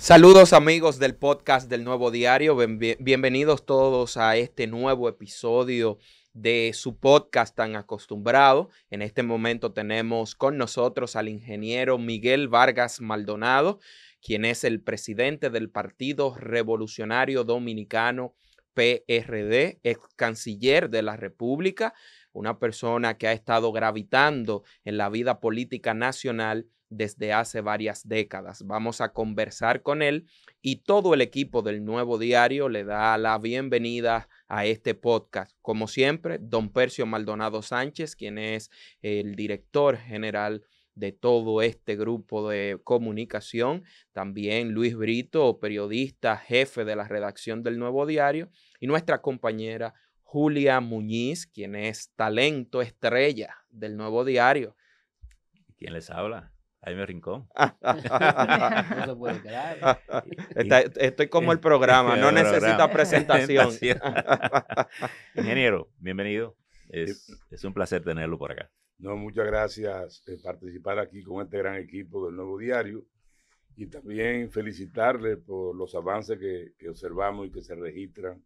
Saludos amigos del podcast del Nuevo Diario, bienvenidos todos a este nuevo episodio de su podcast tan acostumbrado. En este momento tenemos con nosotros al ingeniero Miguel Vargas Maldonado, quien es el presidente del Partido Revolucionario Dominicano PRD, ex canciller de la República, una persona que ha estado gravitando en la vida política nacional desde hace varias décadas. Vamos a conversar con él y todo el equipo del Nuevo Diario le da la bienvenida a este podcast. Como siempre, don Percio Maldonado Sánchez, quien es el director general de todo este grupo de comunicación. También Luis Brito, periodista, jefe de la redacción del Nuevo Diario. Y nuestra compañera Julia Muñiz, quien es talento estrella del Nuevo Diario. ¿Quién les habla? Jaime Rincón. No se puede quedar. Estoy como el programa, no necesita presentación. Ingeniero, bienvenido. Es un placer tenerlo por acá. No, muchas gracias por participar aquí con este gran equipo del Nuevo Diario y también felicitarle por los avances que observamos y que se registran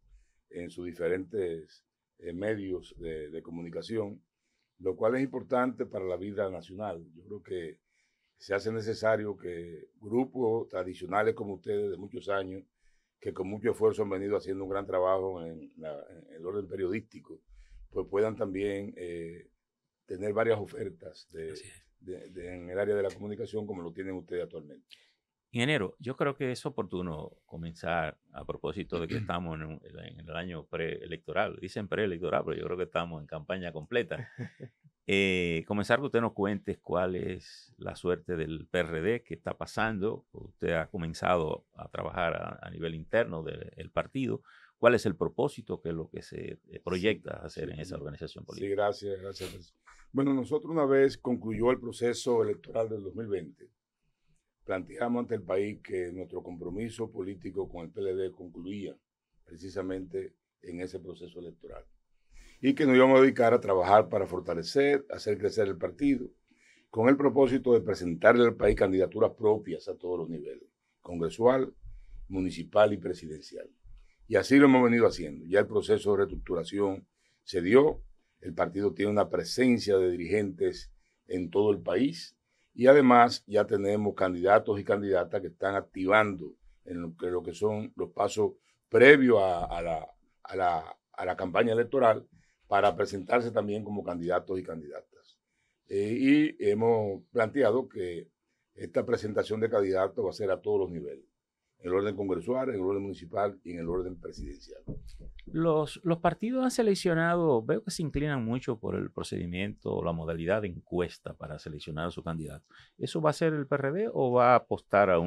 en sus diferentes medios de comunicación, lo cual es importante para la vida nacional. Yo creo que se hace necesario que grupos tradicionales como ustedes de muchos años, que con mucho esfuerzo han venido haciendo un gran trabajo en el orden periodístico, pues puedan también tener varias ofertas en el área de la comunicación como lo tienen ustedes actualmente. Ingeniero, yo creo que es oportuno comenzar a propósito de que estamos en el año preelectoral. Dicen preelectoral, pero yo creo que estamos en campaña completa. Comenzar que usted nos cuente cuál es la suerte del PRD, qué está pasando. Usted ha comenzado a trabajar a nivel interno del partido. ¿Cuál es el propósito, qué es lo que se proyecta hacer en esa organización política? Sí, gracias. Bueno, nosotros una vez concluyó el proceso electoral del 2020, planteamos ante el país que nuestro compromiso político con el PLD concluía precisamente en ese proceso electoral y que nos íbamos a dedicar a trabajar para fortalecer, hacer crecer el partido, con el propósito de presentarle al país candidaturas propias a todos los niveles, congresual, municipal y presidencial. Y así lo hemos venido haciendo. Ya el proceso de reestructuración se dio, el partido tiene una presencia de dirigentes en todo el país y además ya tenemos candidatos y candidatas que están activando en lo que son los pasos previos a la campaña electoral para presentarse también como candidatos y candidatas. Y hemos planteado que esta presentación de candidatos va a ser a todos los niveles, en el orden congresual, en el orden municipal y en el orden presidencial. Los partidos han seleccionado, veo que se inclinan mucho por el procedimiento o la modalidad de encuesta para seleccionar a su candidato. ¿Eso va a ser el PRD o va a apostar a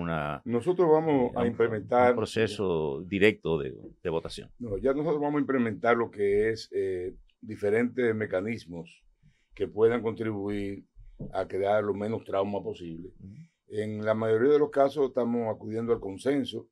Nosotros vamos a implementar un proceso directo de votación? No, ya nosotros vamos a implementar lo que es diferentes mecanismos que puedan contribuir a crear lo menos trauma posible. En la mayoría de los casos estamos acudiendo al consenso,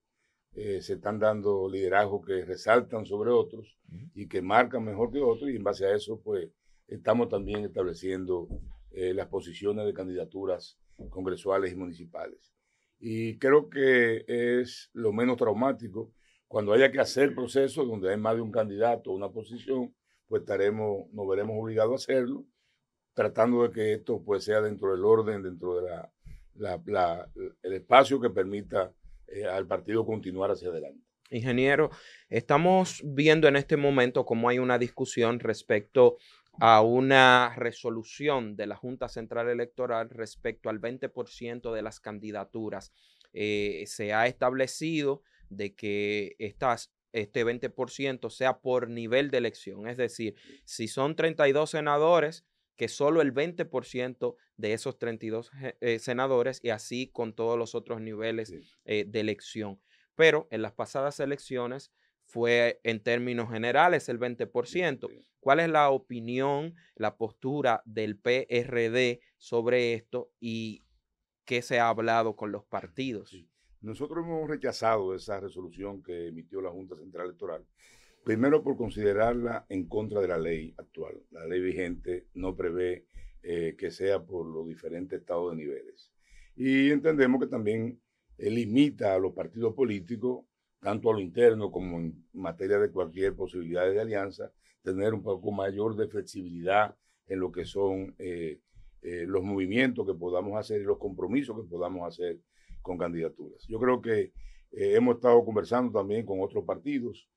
se están dando liderazgos que resaltan sobre otros y que marcan mejor que otros, y en base a eso pues estamos también estableciendo las posiciones de candidaturas congresuales y municipales. Y creo que es lo menos traumático. Cuando haya que hacer procesos donde hay más de un candidato o una posición, pues nos veremos obligados a hacerlo, tratando de que esto pues sea dentro del orden, dentro de el espacio que permita al partido continuar hacia adelante. Ingeniero, estamos viendo en este momento cómo hay una discusión respecto a una resolución de la Junta Central Electoral respecto al 20% de las candidaturas. Se ha establecido de que este 20% sea por nivel de elección, es decir, si son 32 senadores, que solo el 20% de esos 32 senadores, y así con todos los otros niveles de elección. Pero en las pasadas elecciones fue en términos generales el 20%. ¿Cuál es la opinión, la postura del PRD sobre esto y qué se ha hablado con los partidos? Sí. Nosotros hemos rechazado esa resolución que emitió la Junta Central Electoral, primero por considerarla en contra de la ley actual. La ley vigente no prevé que sea por los diferentes estados de niveles. Y entendemos que también limita a los partidos políticos, tanto a lo interno como en materia de cualquier posibilidad de alianza, tener un poco mayor de flexibilidad en lo que son los movimientos que podamos hacer y los compromisos que podamos hacer con candidaturas. Yo creo que hemos estado conversando también con otros partidos,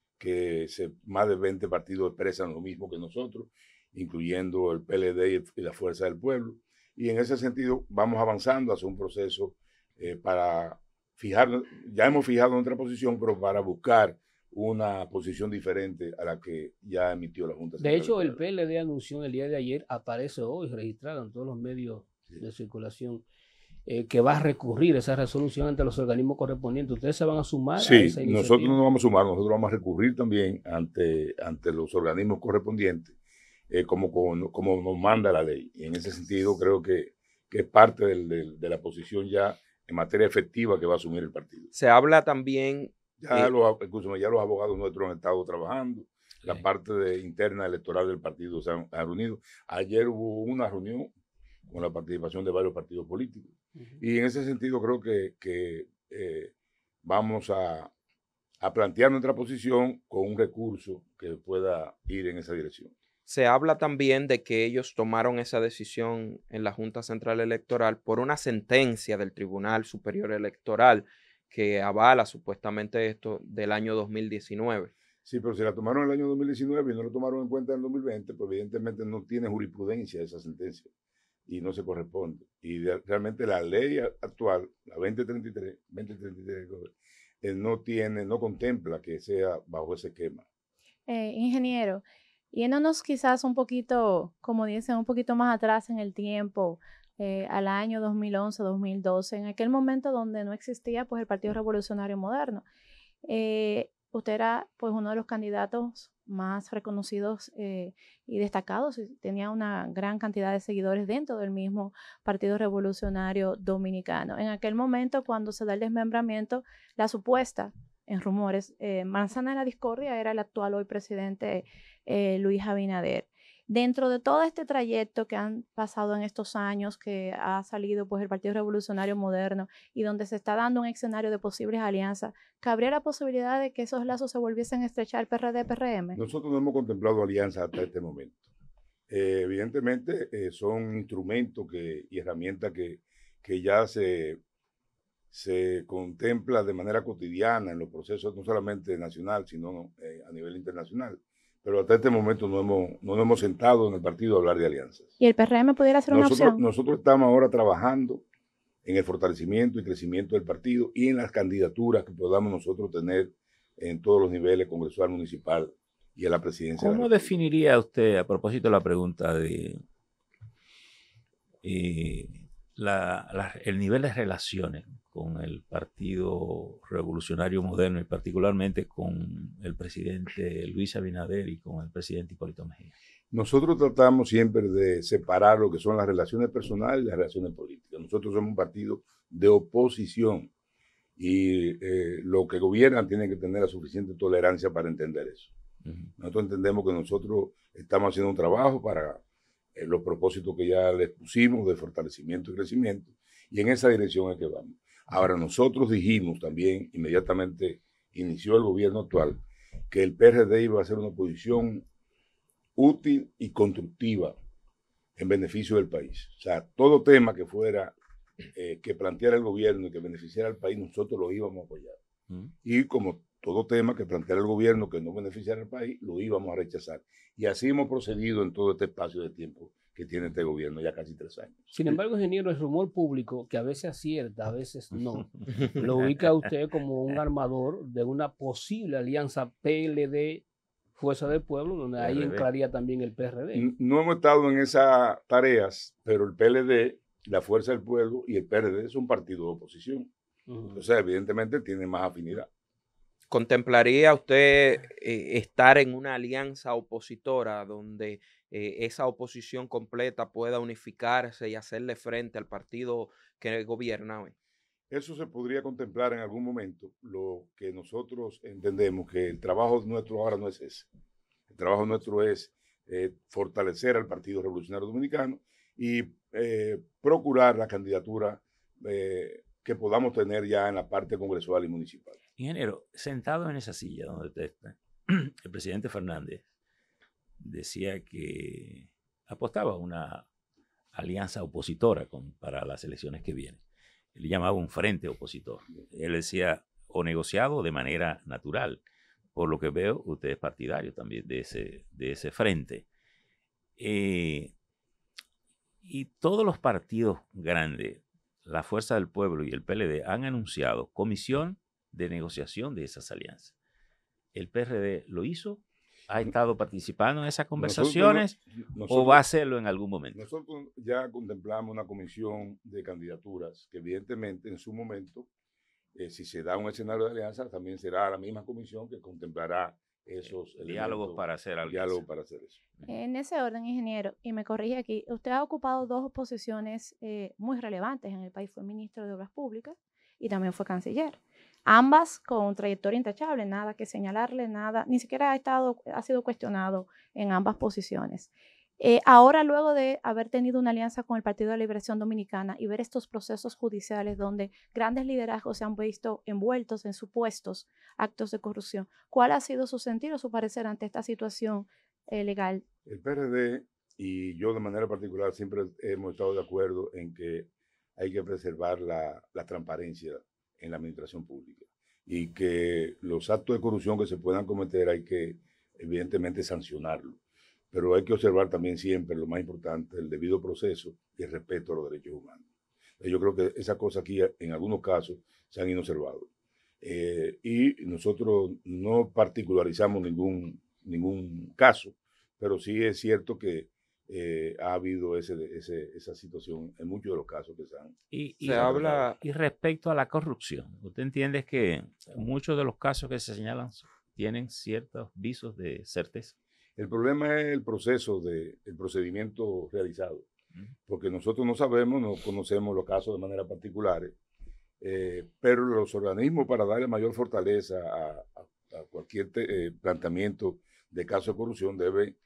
más de 20 partidos expresan lo mismo que nosotros, incluyendo el PLD y la Fuerza del Pueblo. Y en ese sentido vamos avanzando hacia un proceso para fijar, ya hemos fijado nuestra posición, pero para buscar una posición diferente a la que ya emitió la Junta Central De hecho, el Electoral. PLD anunció el día de ayer, aparece hoy registrado en todos los medios de circulación, que va a recurrir esa resolución ante los organismos correspondientes. ¿Ustedes se van a sumar a Sí, esa iniciativa? nosotros no nos vamos a sumar, nosotros vamos a recurrir también ante los organismos correspondientes, como nos manda la ley. Y en ese sentido creo que es parte de la posición ya en materia efectiva que va a asumir el partido. Se habla también, Ya los abogados nuestros han estado trabajando, la parte interna electoral del partido se han reunido. Ayer hubo una reunión con la participación de varios partidos políticos. Y en ese sentido creo que vamos a plantear nuestra posición con un recurso que pueda ir en esa dirección. se habla también de que ellos tomaron esa decisión en la Junta Central Electoral por una sentencia del Tribunal Superior Electoral que avala supuestamente esto del año 2019. Sí, pero si la tomaron en el año 2019 y no lo tomaron en cuenta en el 2020, pues evidentemente no tiene jurisprudencia esa sentencia y no se corresponde. Y realmente la ley actual, la 2033, no contempla que sea bajo ese esquema. Ingeniero, yéndonos quizás un poquito, como dicen, un poquito más atrás en el tiempo, al año 2011, 2012, en aquel momento donde no existía pues el Partido Revolucionario Moderno. Usted era pues uno de los candidatos más reconocidos y destacados, tenía una gran cantidad de seguidores dentro del mismo Partido Revolucionario Dominicano. En aquel momento, cuando se da el desmembramiento, la supuesta, en rumores, manzana de la discordia era el actual hoy presidente Luis Abinader. Dentro de todo este trayecto que han pasado en estos años, que ha salido pues el Partido Revolucionario Moderno y donde se está dando un escenario de posibles alianzas, ¿cabría la posibilidad de que esos lazos se volviesen a estrechar PRD-PRM? Nosotros no hemos contemplado alianzas hasta este momento. Evidentemente son instrumentos y herramientas que ya se contempla de manera cotidiana en los procesos no solamente nacional, sino a nivel internacional. Pero hasta este momento no nos hemos sentado en el partido a hablar de alianzas. ¿Y el PRM pudiera ser una opción? Nosotros estamos ahora trabajando en el fortalecimiento y crecimiento del partido y en las candidaturas que podamos nosotros tener en todos los niveles, congresual, municipal y a la presidencia. ¿Cómo definiría usted, a propósito de la pregunta de el nivel de relaciones con el Partido Revolucionario Moderno y particularmente con el presidente Luis Abinader y con el presidente Hipólito Mejía? Nosotros tratamos siempre de separar lo que son las relaciones personales y las relaciones políticas. Nosotros somos un partido de oposición y los que gobiernan tienen que tener la suficiente tolerancia para entender eso. Nosotros entendemos que nosotros estamos haciendo un trabajo para los propósitos que ya les pusimos de fortalecimiento y crecimiento, y en esa dirección es que vamos. Ahora, nosotros dijimos también, inmediatamente inició el gobierno actual, que el PRD iba a ser una oposición útil y constructiva en beneficio del país. O sea, todo tema que fuera, que planteara el gobierno y que beneficiara al país, nosotros lo íbamos a apoyar. Y como todo tema que planteara el gobierno que no beneficiara al país, lo íbamos a rechazar. Y así hemos procedido en todo este espacio de tiempo que tiene este gobierno, ya casi 3 años. Sin embargo, ingeniero, el rumor público, que a veces acierta, a veces no, lo ubica a usted como un armador de una posible alianza PLD Fuerza del Pueblo, donde ahí entraría también el PRD. No hemos estado en esas tareas, pero el PLD, la Fuerza del Pueblo y el PRD son partidos de oposición. O sea, evidentemente tienen más afinidad. ¿Contemplaría usted estar en una alianza opositora donde esa oposición completa pueda unificarse y hacerle frente al partido que gobierna hoy? Eso se podría contemplar en algún momento. Lo que nosotros entendemos que el trabajo nuestro ahora no es ese. El trabajo nuestro es fortalecer al Partido Revolucionario Dominicano y procurar la candidatura que podamos tener ya en la parte congresual y municipal. Ingeniero, sentado en esa silla donde usted está, el presidente Fernández decía que apostaba a una alianza opositora para las elecciones que vienen. Él llamaba un frente opositor. Él decía, o negociado de manera natural. Por lo que veo, usted es partidario también de ese frente. Y todos los partidos grandes, la Fuerza del Pueblo y el PLD, han anunciado comisión de negociación de esas alianzas. ¿El PRD lo hizo? ¿Ha estado participando en esas conversaciones o va a hacerlo en algún momento? Nosotros ya contemplamos una comisión de candidaturas que evidentemente en su momento, si se da un escenario de alianza, también será la misma comisión que contemplará esos diálogos para hacer alianza. Diálogos para hacer eso. En ese orden, ingeniero, y me corrige aquí, usted ha ocupado dos posiciones muy relevantes en el país. Fue ministro de Obras Públicas y también fue canciller. Ambas con trayectoria intachable, nada que señalarle, nada, ni siquiera ha sido cuestionado en ambas posiciones. Ahora, luego de haber tenido una alianza con el Partido de Liberación Dominicana y ver estos procesos judiciales donde grandes liderazgos se han visto envueltos en supuestos actos de corrupción, ¿cuál ha sido su sentir o su parecer ante esta situación legal? El PRD y yo de manera particular siempre hemos estado de acuerdo en que hay que preservar la transparencia en la administración pública y que los actos de corrupción que se puedan cometer hay que evidentemente sancionarlo, pero hay que observar también siempre lo más importante, el debido proceso y el respeto a los derechos humanos. Yo creo que esas cosas aquí en algunos casos se han inobservado y nosotros no particularizamos ningún caso, pero sí es cierto que ha habido esa situación en muchos de los casos que se han... Y respecto a la corrupción, ¿usted entiende que muchos de los casos que se señalan tienen ciertos visos de certeza? El problema es el procedimiento realizado, porque nosotros no sabemos, no conocemos los casos de manera particular, pero los organismos para darle mayor fortaleza a cualquier planteamiento de caso de corrupción deben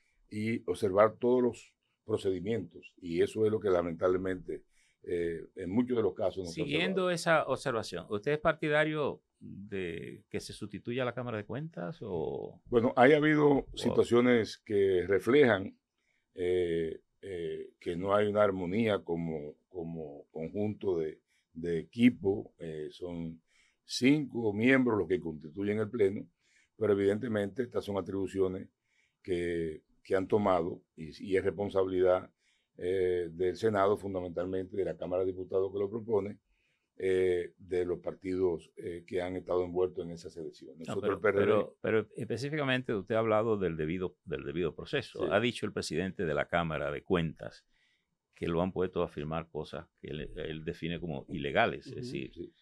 observar todos los procedimientos, y eso es lo que lamentablemente en muchos de los casos... Siguiendo esa observación, ¿usted es partidario de que se sustituya la Cámara de Cuentas? Bueno, ha habido situaciones que reflejan que no hay una armonía como conjunto de equipo. Son 5 miembros los que constituyen el Pleno, pero evidentemente estas son atribuciones que han tomado y es responsabilidad del Senado, fundamentalmente de la Cámara de Diputados que lo propone, de los partidos que han estado envueltos en esas elecciones. Pero específicamente usted ha hablado del debido proceso. Sí. Ha dicho el presidente de la Cámara de Cuentas que lo han puesto a firmar cosas que él define como ilegales. Es decir, sí.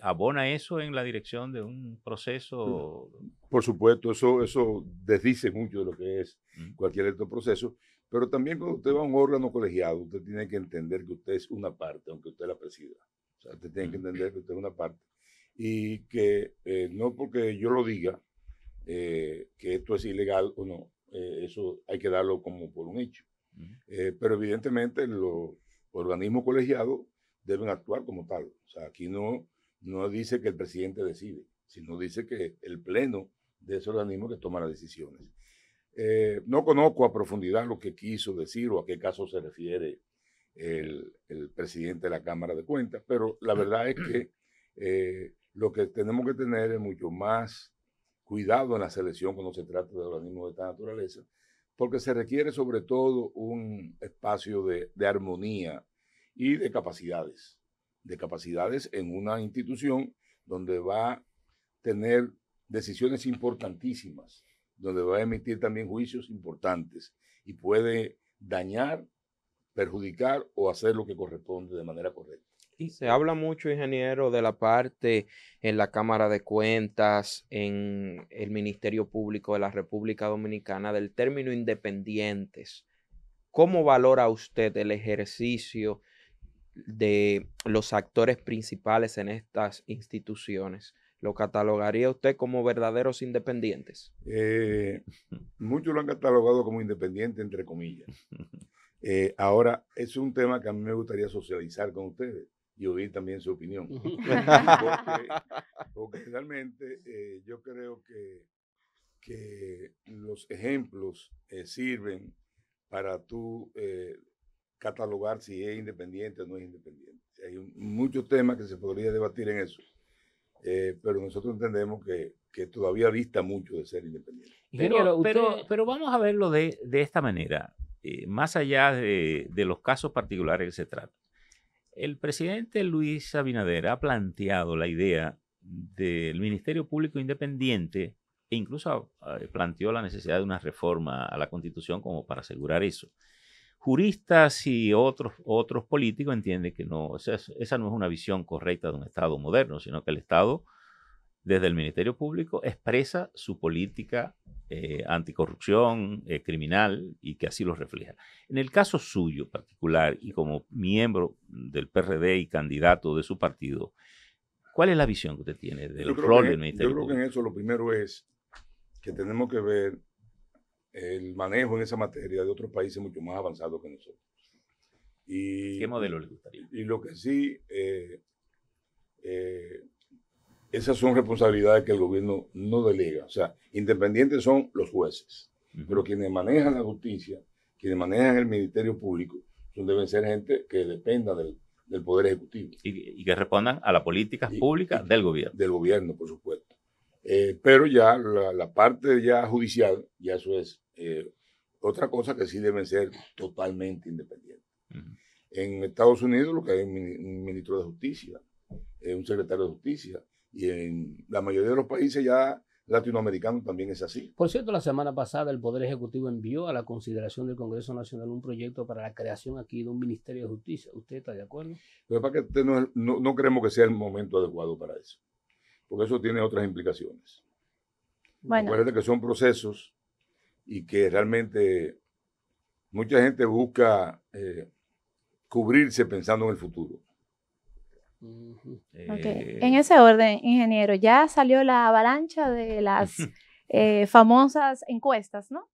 ¿Abona eso en la dirección de un proceso? Por supuesto, eso desdice mucho de lo que es cualquier otro proceso, pero también cuando usted va a un órgano colegiado, usted tiene que entender que usted es una parte, aunque usted la presida. O sea, usted tiene que entender que usted es una parte y que no porque yo lo diga que esto es ilegal o no, eso hay que darlo como por un hecho. Pero evidentemente los organismos colegiados deben actuar como tal. O sea, aquí no dice que el presidente decide, sino dice que el pleno de ese organismo que toma las decisiones. No conozco a profundidad lo que quiso decir o a qué caso se refiere el presidente de la Cámara de Cuentas, pero la verdad es que lo que tenemos que tener es mucho más cuidado en la selección cuando se trata de organismos de esta naturaleza, porque se requiere sobre todo un espacio de armonía y de capacidades en una institución donde va a tener decisiones importantísimas, donde va a emitir también juicios importantes y puede dañar, perjudicar o hacer lo que corresponde de manera correcta. Y se habla mucho, ingeniero, de la parte en la Cámara de Cuentas, en el Ministerio Público de la República Dominicana, del término independientes. ¿Cómo valora usted el ejercicio de los actores principales en estas instituciones? ¿Lo catalogaría usted como verdaderos independientes? Muchos lo han catalogado como independiente, entre comillas. Ahora, es un tema que a mí me gustaría socializar con ustedes. y oír también su opinión. Porque realmente yo creo que los ejemplos sirven para tú catalogar si es independiente o no es independiente. Hay muchos temas que se podría debatir en eso, pero nosotros entendemos que todavía dista mucho de ser independiente. Pero vamos a verlo de esta manera, más allá de los casos particulares que se tratan. El presidente Luis Abinader ha planteado la idea del Ministerio Público Independiente e incluso planteó la necesidad de una reforma a la Constitución como para asegurar eso. Juristas y otros políticos entienden que no, esa no es una visión correcta de un Estado moderno, sino que el Estado, desde el Ministerio Público, expresa su política anticorrupción, criminal, y que así lo refleja. En el caso suyo particular y como miembro del PRD y candidato de su partido, ¿cuál es la visión que usted tiene del rol del Ministerio Público? Yo creo que en eso lo primero es que tenemos que ver el manejo en esa materia de otros países mucho más avanzados que nosotros. ¿Qué modelo le gustaría? Y lo que sí, esas son responsabilidades que el gobierno no delega. O sea, independientes son los jueces, pero quienes manejan la justicia, quienes manejan el Ministerio Público, deben ser gente que dependa del Poder Ejecutivo. Y que respondan a las políticas públicas del gobierno. Del gobierno, por supuesto. Pero ya la parte ya judicial, ya eso es otra cosa que sí deben ser totalmente independientes. En Estados Unidos lo que hay es un ministro de justicia, un secretario de justicia, y en la mayoría de los países ya latinoamericanos también es así. Por cierto, la semana pasada el Poder Ejecutivo envió a la consideración del Congreso Nacional un proyecto para la creación aquí de un Ministerio de Justicia. ¿Usted está de acuerdo? Pero para que no creemos que sea el momento adecuado para eso, porque eso tiene otras implicaciones. Bueno. Acuérdate que son procesos y que realmente mucha gente busca cubrirse pensando en el futuro. Okay. En ese orden, ingeniero, ya salió la avalancha de las famosas encuestas, ¿no?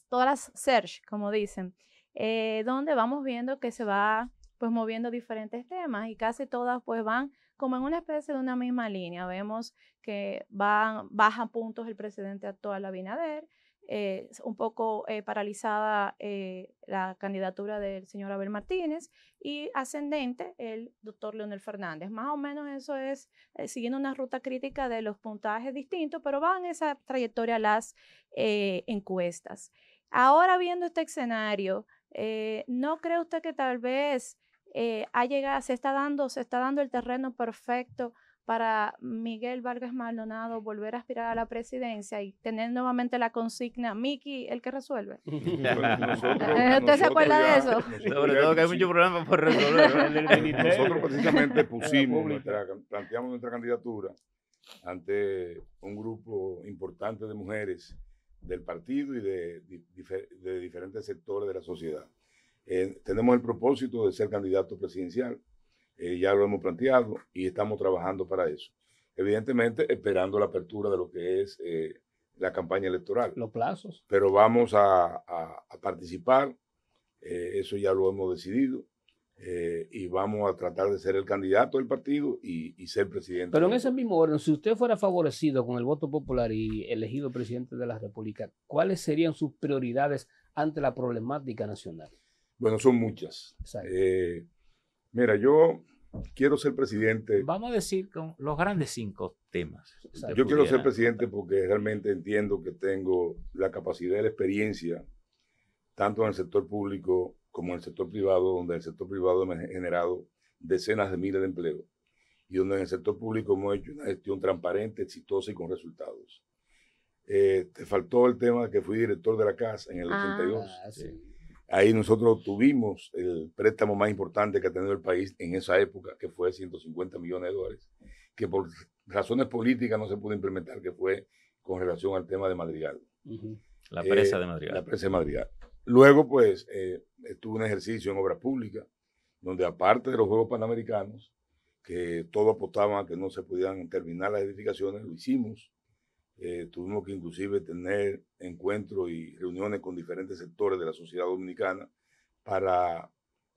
Todas las search, como dicen, donde vamos viendo que se va pues moviendo diferentes temas y casi todas pues van como en una especie de una misma línea. Vemos que baja puntos el presidente actual Abinader, un poco paralizada la candidatura del señor Abel Martínez y ascendente el doctor Leonel Fernández. Más o menos eso es siguiendo una ruta crítica de los puntajes distintos, pero van en esa trayectoria las encuestas. Ahora viendo este escenario, ¿no cree usted que tal vez se está dando el terreno perfecto para Miguel Vargas Maldonado volver a aspirar a la presidencia y tener nuevamente la consigna Miki el que resuelve? ¿Usted se acuerda de eso? Sobre todo que hay muchos problemas por resolver. Nosotros precisamente planteamos nuestra candidatura ante un grupo importante de mujeres del partido y de diferentes sectores de la sociedad. Tenemos el propósito de ser candidato presidencial. Ya lo hemos planteado y estamos trabajando para eso. Evidentemente, esperando la apertura de lo que es la campaña electoral. Los plazos. Pero vamos a participar, eso ya lo hemos decidido, y vamos a tratar de ser el candidato del partido y ser presidente. Pero en ese mismo orden, si usted fuera favorecido con el voto popular y elegido presidente de la República, ¿cuáles serían sus prioridades ante la problemática nacional? Bueno, son muchas. Mira, yo quiero ser presidente. Vamos a decir con los grandes 5 temas. Yo quiero ser presidente porque realmente entiendo que tengo la capacidad y la experiencia, tanto en el sector público como en el sector privado, donde en el sector privado me ha generado decenas de miles de empleos y donde en el sector público hemos hecho una gestión transparente, exitosa y con resultados. Te faltó el tema de que fui director de la casa en el 82. Sí. Ahí nosotros tuvimos el préstamo más importante que ha tenido el país en esa época, que fue $150 millones, que por razones políticas no se pudo implementar, que fue con relación al tema de Madrigal. La presa de Madrigal. La presa de Madrigal. Luego, pues, estuve un ejercicio en obras públicas, donde aparte de los Juegos Panamericanos, que todos apostaban a que no se pudieran terminar las edificaciones, lo hicimos. Tuvimos que inclusive tener encuentros y reuniones con diferentes sectores de la sociedad dominicana para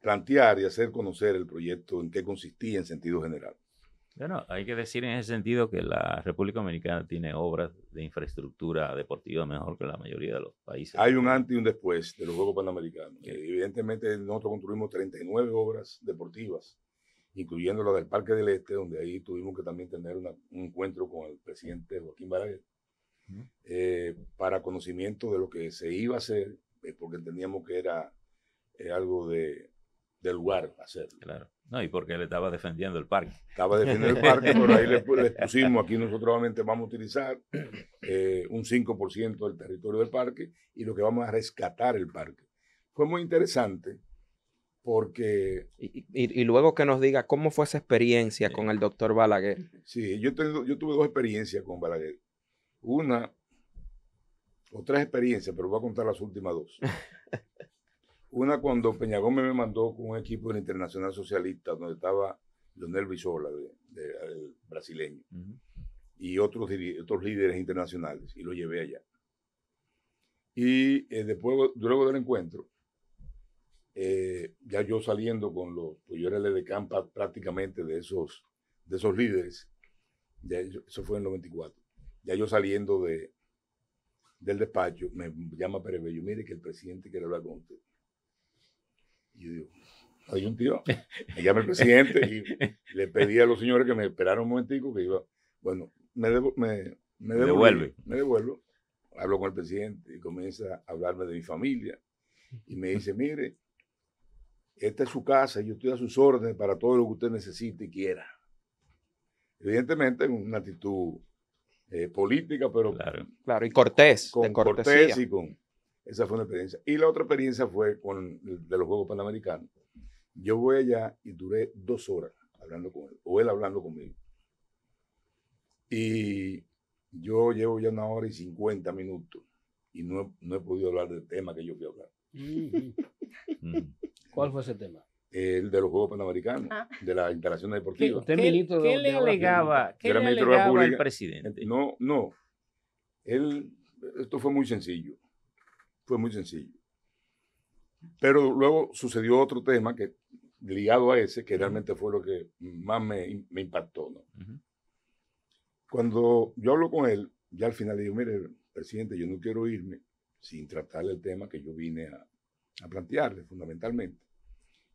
plantear y hacer conocer el proyecto, en qué consistía en sentido general. Bueno, hay que decir en ese sentido que la República Dominicana tiene obras de infraestructura deportiva mejor que la mayoría de los países. Hay un antes y un después de los Juegos Panamericanos. Evidentemente, nosotros construimos 39 obras deportivas, incluyendo la del Parque del Este, donde ahí tuvimos que también tener un encuentro con el presidente Joaquín Balaguer, para conocimiento de lo que se iba a hacer, porque entendíamos que era algo del lugar hacerlo. Claro. No, y porque él estaba defendiendo el parque. Estaba defendiendo el parque, pero ahí le pusimos, aquí nosotros solamente vamos a utilizar un 5% del territorio del parque y lo que vamos a rescatar el parque. Fue muy interesante porque... Y luego que nos diga cómo fue esa experiencia con el doctor Balaguer. Sí, yo tuve 2 experiencias con Balaguer. Una o 3 experiencias, pero voy a contar las últimas 2. Una cuando Peña Gómez me mandó con un equipo del Internacional Socialista, donde estaba Leonel Brizola, el brasileño, y otros líderes internacionales, y lo llevé allá. Y después, luego del encuentro, ya yo saliendo pues yo era el edecán prácticamente de esos líderes, eso fue en el 94, ya yo saliendo del despacho, me llama Pérez Bello, mire que el presidente quiere hablar con usted. Y yo digo, hay un tío, me llama el presidente y le pedí a los señores que me esperaran un momentico, que iba, bueno, me devuelvo, hablo con el presidente y comienza a hablarme de mi familia y me dice, mire, esta es su casa, yo estoy a sus órdenes para todo lo que usted necesite y quiera. Evidentemente en una actitud política, pero claro, y cortés, con cortés y con... Esa fue una experiencia. Y la otra experiencia fue con de los Juegos Panamericanos. Yo voy allá y duré 2 horas hablando con él, o él hablando conmigo. Y yo llevo ya 1 hora y 50 minutos y no he podido hablar del tema que yo fui a hablar. ¿Cuál fue ese tema? El de los Juegos Panamericanos, de las instalaciones deportivas. ¿Qué le alegaba el presidente? No. Esto fue muy sencillo. Fue muy sencillo. Pero luego sucedió otro tema que ligado a ese, que realmente fue lo que más me impactó, ¿no? Cuando yo hablo con él, ya al final le digo, mire, presidente, yo no quiero irme sin tratar el tema que yo vine a plantearle fundamentalmente,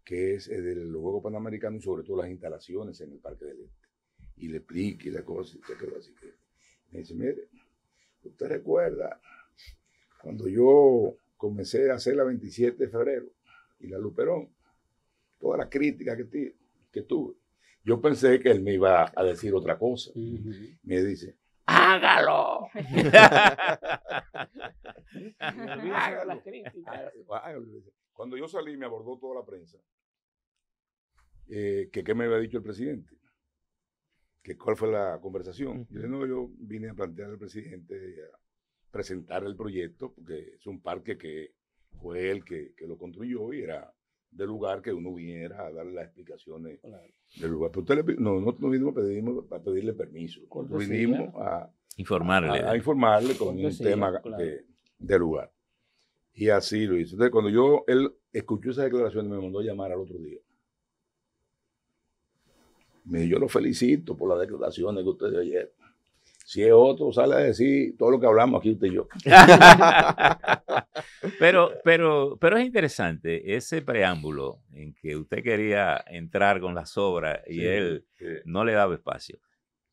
que es el de los Juegos Panamericanos y sobre todo las instalaciones en el Parque del Este. Y le expliqué la cosa y se quedó así. Que me dice, mire, usted recuerda cuando yo comencé a hacer la 27 de febrero y la Luperón, toda la crítica que tuve, yo pensé que él me iba a decir otra cosa. Me dice, ¡hágalo! Cuando yo salí me abordó toda la prensa. ¿Qué me había dicho el presidente? ¿Cuál fue la conversación? Yo dije, no, yo vine a plantear al presidente y a presentar el proyecto, porque es un parque que fue él que lo construyó y era del lugar que uno viniera a darle las explicaciones del lugar. Pero usted no vinimos a pedirle permiso, vinimos a informarle con un tema del lugar. Y así lo hizo. Entonces, cuando él escuchó esa declaración, me mandó a llamar al otro día. Me dijo, yo lo felicito por las declaraciones que usted dio ayer. Si es otro, sale a decir todo lo que hablamos aquí usted y yo. pero es interesante ese preámbulo en que usted quería entrar con las obras y él no le daba espacio.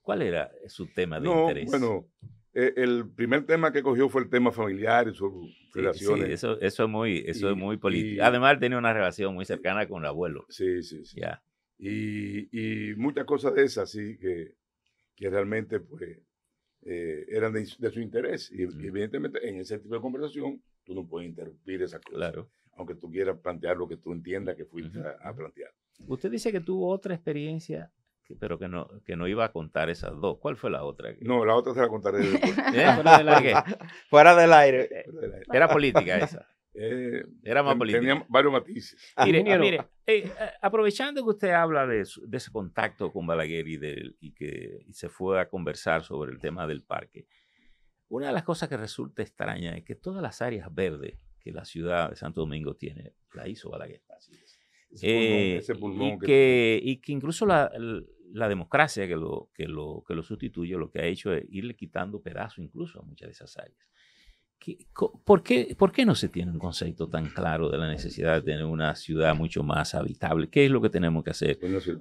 ¿Cuál era su tema de interés? Bueno, el primer tema que cogió fue el tema familiar y sus relaciones. Sí, eso es muy político. Además, él tenía una relación muy cercana con el abuelo. Sí. Ya. Y muchas cosas de esas, sí, que realmente, pues, eran de su interés. Y evidentemente, en ese tipo de conversación, tú no puedes interrumpir esas cosas. Claro. Aunque tú quieras plantear lo que tú entiendas que fuiste a plantear. Usted dice que tuvo otra experiencia, pero que no iba a contar esas 2. ¿Cuál fue la otra? No, la otra se la contaré después. Fuera del aire. Era política esa. Era más política. Tenía varios matices. Mire, aprovechando que usted habla de ese contacto con Balaguer y que se fue a conversar sobre el tema del parque, una de las cosas que resulta extraña es que todas las áreas verdes que la ciudad de Santo Domingo tiene, la hizo Balaguer. ese pulmón y que incluso la democracia que lo sustituye, lo que ha hecho es irle quitando pedazos incluso a muchas de esas áreas. ¿Por qué no se tiene un concepto tan claro de la necesidad de tener una ciudad mucho más habitable? ¿Qué es lo que tenemos que hacer?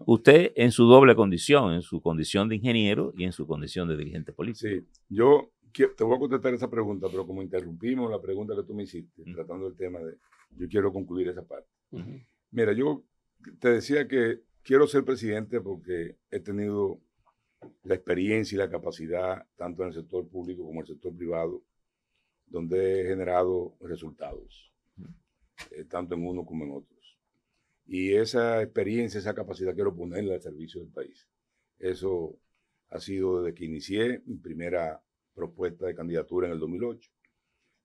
Usted en su doble condición, en su condición de ingeniero y en su condición de dirigente político. Sí, yo te voy a contestar esa pregunta, pero como interrumpimos la pregunta que tú me hiciste, tratando el tema yo quiero concluir esa parte. Mira, yo te decía que quiero ser presidente porque he tenido la experiencia y la capacidad, tanto en el sector público como en el sector privado, donde he generado resultados, tanto en uno como en otros. Y esa experiencia, esa capacidad quiero ponerla al servicio del país. Eso ha sido desde que inicié mi primera propuesta de candidatura en el 2008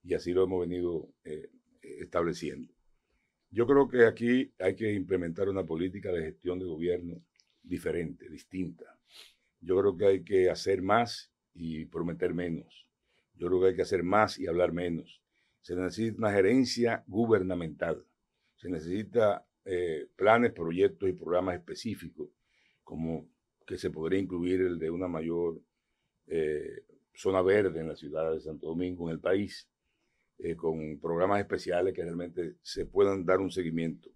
y así lo hemos venido estableciendo. Yo creo que aquí hay que implementar una política de gestión de gobierno diferente, distinta. Yo creo que hay que hacer más y prometer menos. Yo creo que hay que hacer más y hablar menos. Se necesita una gerencia gubernamental. Se necesita planes, proyectos y programas específicos, como que se podría incluir el de una mayor zona verde en la ciudad de Santo Domingo, en el país, con programas especiales que realmente se puedan dar un seguimiento.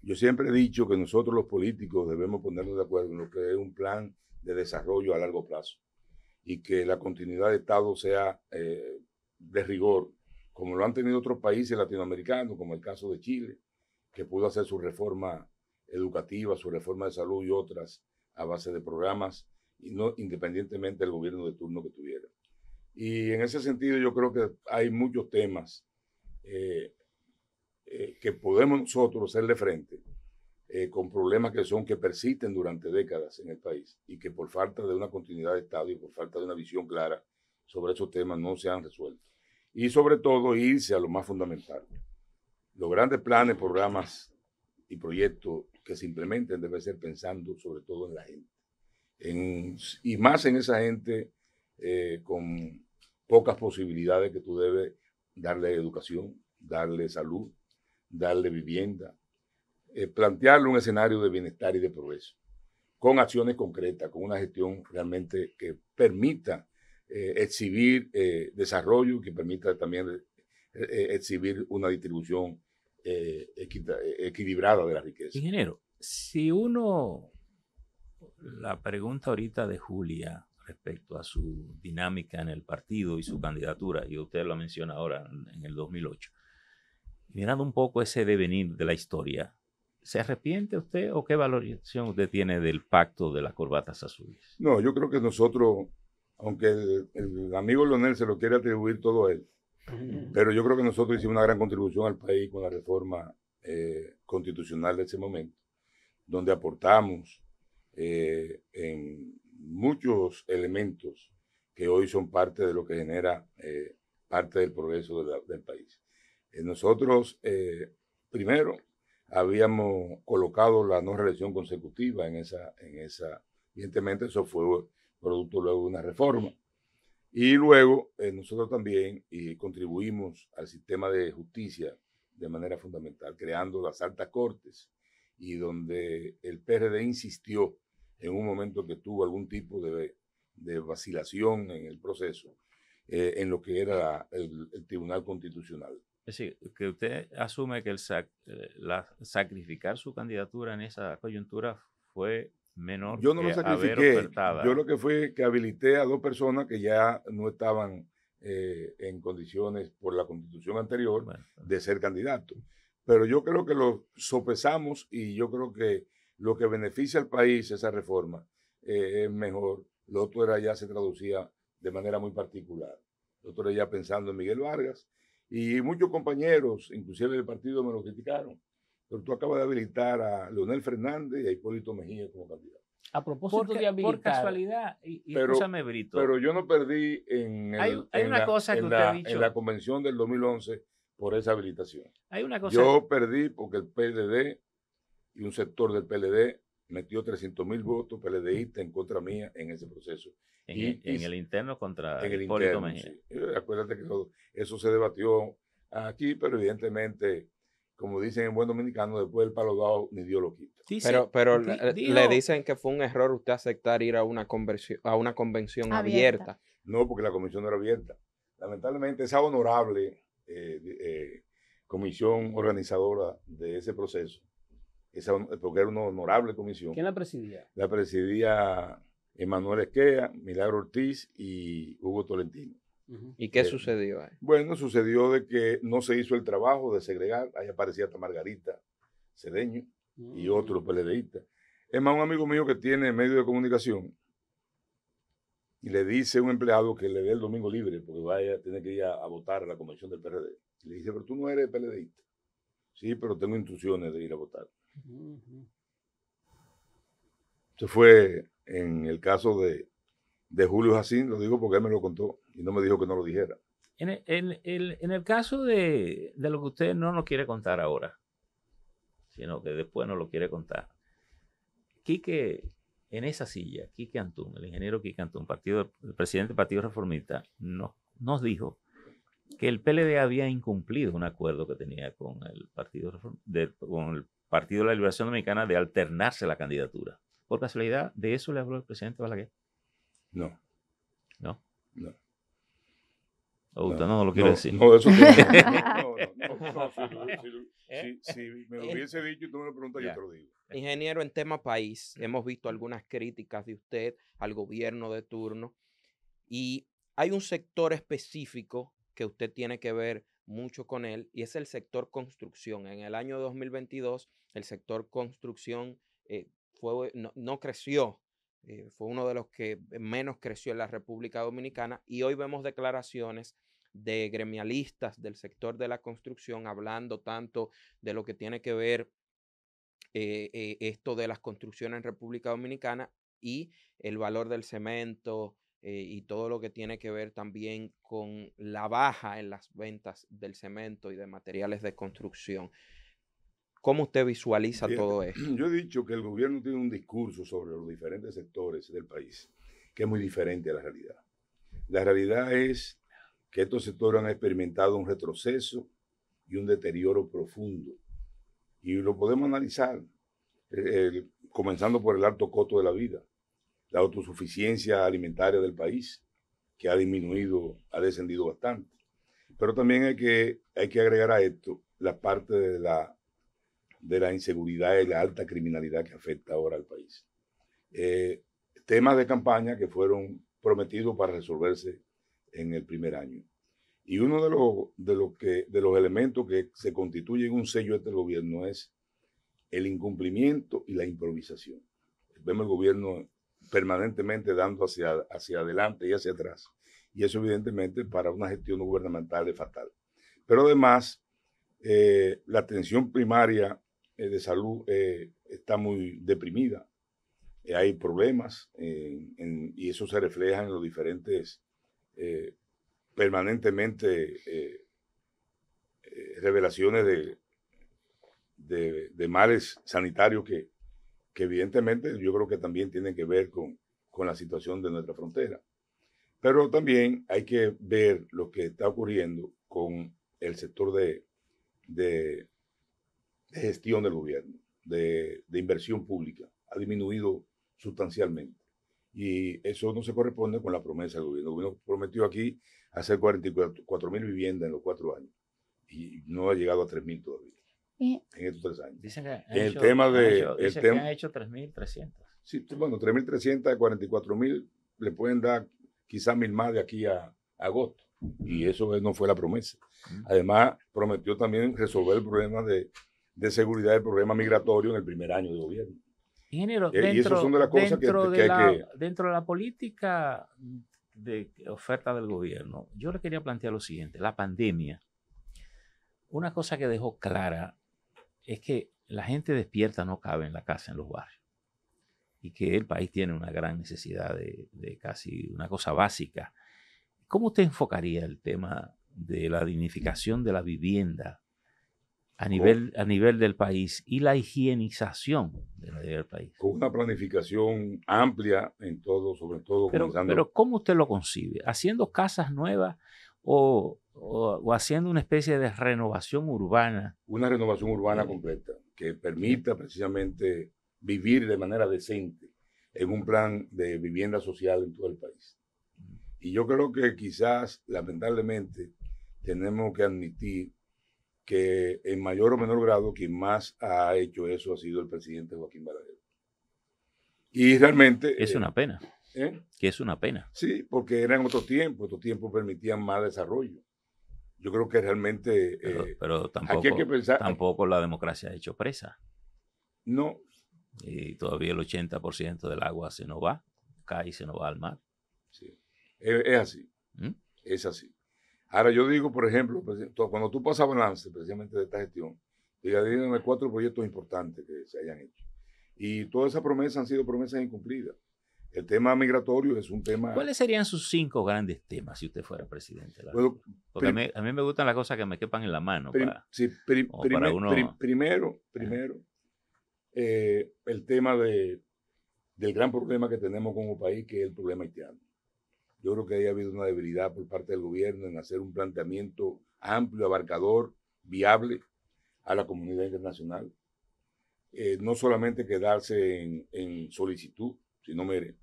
Yo siempre he dicho que nosotros los políticos debemos ponernos de acuerdo en lo que es un plan de desarrollo a largo plazo y que la continuidad de Estado sea de rigor, como lo han tenido otros países latinoamericanos, como el caso de Chile, que pudo hacer su reforma educativa, su reforma de salud y otras a base de programas, y no independientemente del gobierno de turno que tuviera. Y en ese sentido yo creo que hay muchos temas que podemos nosotros hacerle frente con problemas que persisten durante décadas en el país y que por falta de una continuidad de Estado y por falta de una visión clara sobre esos temas no se han resuelto. Y sobre todo irse a lo más fundamental. Los grandes planes, programas y proyectos que se implementen deben ser pensando sobre todo en la gente. Y más en esa gente con pocas posibilidades que tú debes darle educación, darle salud, darle vivienda, plantearle un escenario de bienestar y de progreso, con acciones concretas, con una gestión realmente que permita exhibir desarrollo, que permita también exhibir una distribución equilibrada de la riqueza. Ingeniero, la pregunta ahorita de Julia respecto a su dinámica en el partido y su candidatura, y usted lo menciona ahora en el 2008, mirando un poco ese devenir de la historia, ¿se arrepiente usted o qué valoración usted tiene del pacto de las corbatas azules? No, yo creo que nosotros, aunque el amigo Leonel se lo quiere atribuir todo a él, pero yo creo que nosotros hicimos una gran contribución al país con la reforma constitucional de ese momento, donde aportamos en muchos elementos que hoy son parte de lo que genera parte del progreso del país. Nosotros, primero, habíamos colocado la no reelección consecutiva en esa, evidentemente eso fue producto luego de una reforma. Y luego nosotros también contribuimos al sistema de justicia de manera fundamental, creando las altas cortes, y donde el PRD insistió en un momento que tuvo algún tipo de vacilación en el proceso, en lo que era el Tribunal Constitucional. Es decir, que usted asume que sacrificar su candidatura en esa coyuntura fue menor. Yo no lo sacrifiqué. Yo lo que fue que habilité a 2 personas que ya no estaban en condiciones por la constitución anterior de ser candidatos. Pero yo creo que lo sopesamos y yo creo que lo que beneficia al país, esa reforma, es mejor. Lo otro ya se traducía de manera muy particular. Lo otro era ya pensando en Miguel Vargas. Y muchos compañeros, inclusive del partido, me lo criticaron. Pero tú acabas de habilitar a Leonel Fernández y a Hipólito Mejía como candidato. A propósito de habilitar. Por casualidad, escúchame, Brito. Pero yo no perdí en la convención del 2011 por esa habilitación. Hay una cosa. Yo perdí porque el PLD y un sector del PLD metió 300,000 votos PLDistas en contra mía en ese proceso. En el interno contra el Hipólito Mejía. Sí. Acuérdate que eso se debatió aquí, pero evidentemente como dicen en buen dominicano, después del palo dado, ni Dios lo quita. Pero le dicen que fue un error usted aceptar ir a una convención abierta. No, porque la comisión no era abierta. Lamentablemente, esa honorable comisión organizadora de ese proceso, porque era una honorable comisión. ¿Quién la presidía? La presidía Emanuel Esquea, Milagro Ortiz y Hugo Tolentino. ¿Y qué sucedió ahí? Bueno, sucedió de que no se hizo el trabajo de segregar. Ahí aparecía hasta Margarita Cedeño y otros PLDistas. Es más, un amigo mío que tiene medio de comunicación y le dice a un empleado que le dé el domingo libre porque vaya a tener que ir a votar a la convención del PRD. Y le dice, pero tú no eres PLDista. Sí, pero tengo instrucciones de ir a votar. Eso fue en el caso de Julio Jacín, lo digo porque él me lo contó y no me dijo que no lo dijera. En el caso de lo que usted no nos quiere contar ahora, sino que después nos lo quiere contar, Quique, en esa silla, Quique Antún, el ingeniero Quique Antún, el presidente del Partido Reformista, nos dijo que el PLD había incumplido un acuerdo que tenía con el Partido de la Liberación Dominicana de alternarse la candidatura. ¿Por casualidad de eso le habló el presidente Balaguer? No. ¿No? No. ¿O usted no lo quiere decir? No, eso no. Si me lo hubiese dicho y tú me lo preguntas, yo te lo digo. Ingeniero, en tema país, hemos visto algunas críticas de usted al gobierno de turno y hay un sector específico que usted tiene que ver mucho con él y es el sector construcción. En el año 2022, el sector construcción no creció. Fue uno de los que menos creció en la República Dominicana y hoy vemos declaraciones de gremialistas del sector de la construcción hablando tanto de lo que tiene que ver esto de las construcciones en República Dominicana y el valor del cemento y todo lo que tiene que ver también con la baja en las ventas del cemento y de materiales de construcción. ¿Cómo usted visualiza todo esto? Yo he dicho que el gobierno tiene un discurso sobre los diferentes sectores del país que es muy diferente a la realidad. La realidad es que estos sectores han experimentado un retroceso y un deterioro profundo. Y lo podemos analizar, comenzando por el alto costo de la vida, la autosuficiencia alimentaria del país, que ha descendido bastante. Pero también hay que agregar a esto la parte de la inseguridad y la alta criminalidad que afecta ahora al país. Temas de campaña que fueron prometidos para resolverse en el primer año. Y uno de los elementos que se constituyen un sello de este gobierno es el incumplimiento y la improvisación. Vemos el gobierno permanentemente dando hacia adelante y hacia atrás. Y eso evidentemente para una gestión gubernamental es fatal. Pero además, la atención primaria de salud está muy deprimida. Hay problemas y eso se refleja en los diferentes, permanentemente, revelaciones de males sanitarios que evidentemente yo creo que también tienen que ver con la situación de nuestra frontera. Pero también hay que ver lo que está ocurriendo con el sector de gestión del gobierno, de inversión pública. Ha disminuido sustancialmente. Y eso no se corresponde con la promesa del gobierno. El gobierno prometió aquí hacer 44,000 viviendas en los 4 años. Y no ha llegado a 3,000 todavía. En estos 3 años. Dicen que han hecho 3,300. Sí, bueno, 3,300 de 44,000 le pueden dar quizás 1,000 más de aquí a agosto. Y eso no fue la promesa. Además, prometió también resolver el problema de seguridad del problema migratorio en el primer año de gobierno. Ingeniero, y esas son de las cosas que hay que... Dentro de la política de oferta del gobierno, yo le quería plantear lo siguiente. La pandemia, una cosa que dejó clara es que la gente despierta no cabe en la casa, en los barrios. Y que el país tiene una gran necesidad de casi una cosa básica. ¿Cómo usted enfocaría el tema de la dignificación de la vivienda a nivel del país y la higienización del país? Con una planificación amplia en todo, sobre todo pero ¿cómo usted lo concibe? ¿Haciendo casas nuevas o haciendo una especie de renovación urbana. Una renovación urbana completa que permita precisamente vivir de manera decente en un plan de vivienda social en todo el país. Y yo creo que quizás, lamentablemente, tenemos que admitir que en mayor o menor grado quien más ha hecho eso ha sido el presidente Joaquín Balaguer. Y realmente... Es una pena. Que es una pena. Sí, porque eran otros tiempos permitían más desarrollo. Yo creo que realmente... pero aquí hay que pensar, tampoco la democracia ha hecho presa. No. Y todavía el 80% del agua se nos va, cae y se nos va al mar. Sí. Es así. Es así. Ahora yo digo, por ejemplo, cuando tú pasas balance precisamente de esta gestión, dígame 4 proyectos importantes que se hayan hecho. Y todas esas promesas han sido promesas incumplidas. El tema migratorio es un tema... ¿Cuáles serían sus 5 grandes temas si usted fuera presidente? Bueno, porque a mí me gustan las cosas que me quepan en la mano. Primero, el tema del gran problema que tenemos como país, que es el problema haitiano. Yo creo que ahí ha habido una debilidad por parte del gobierno en hacer un planteamiento amplio, abarcador, viable a la comunidad internacional. No solamente quedarse en solicitud, sino, mire,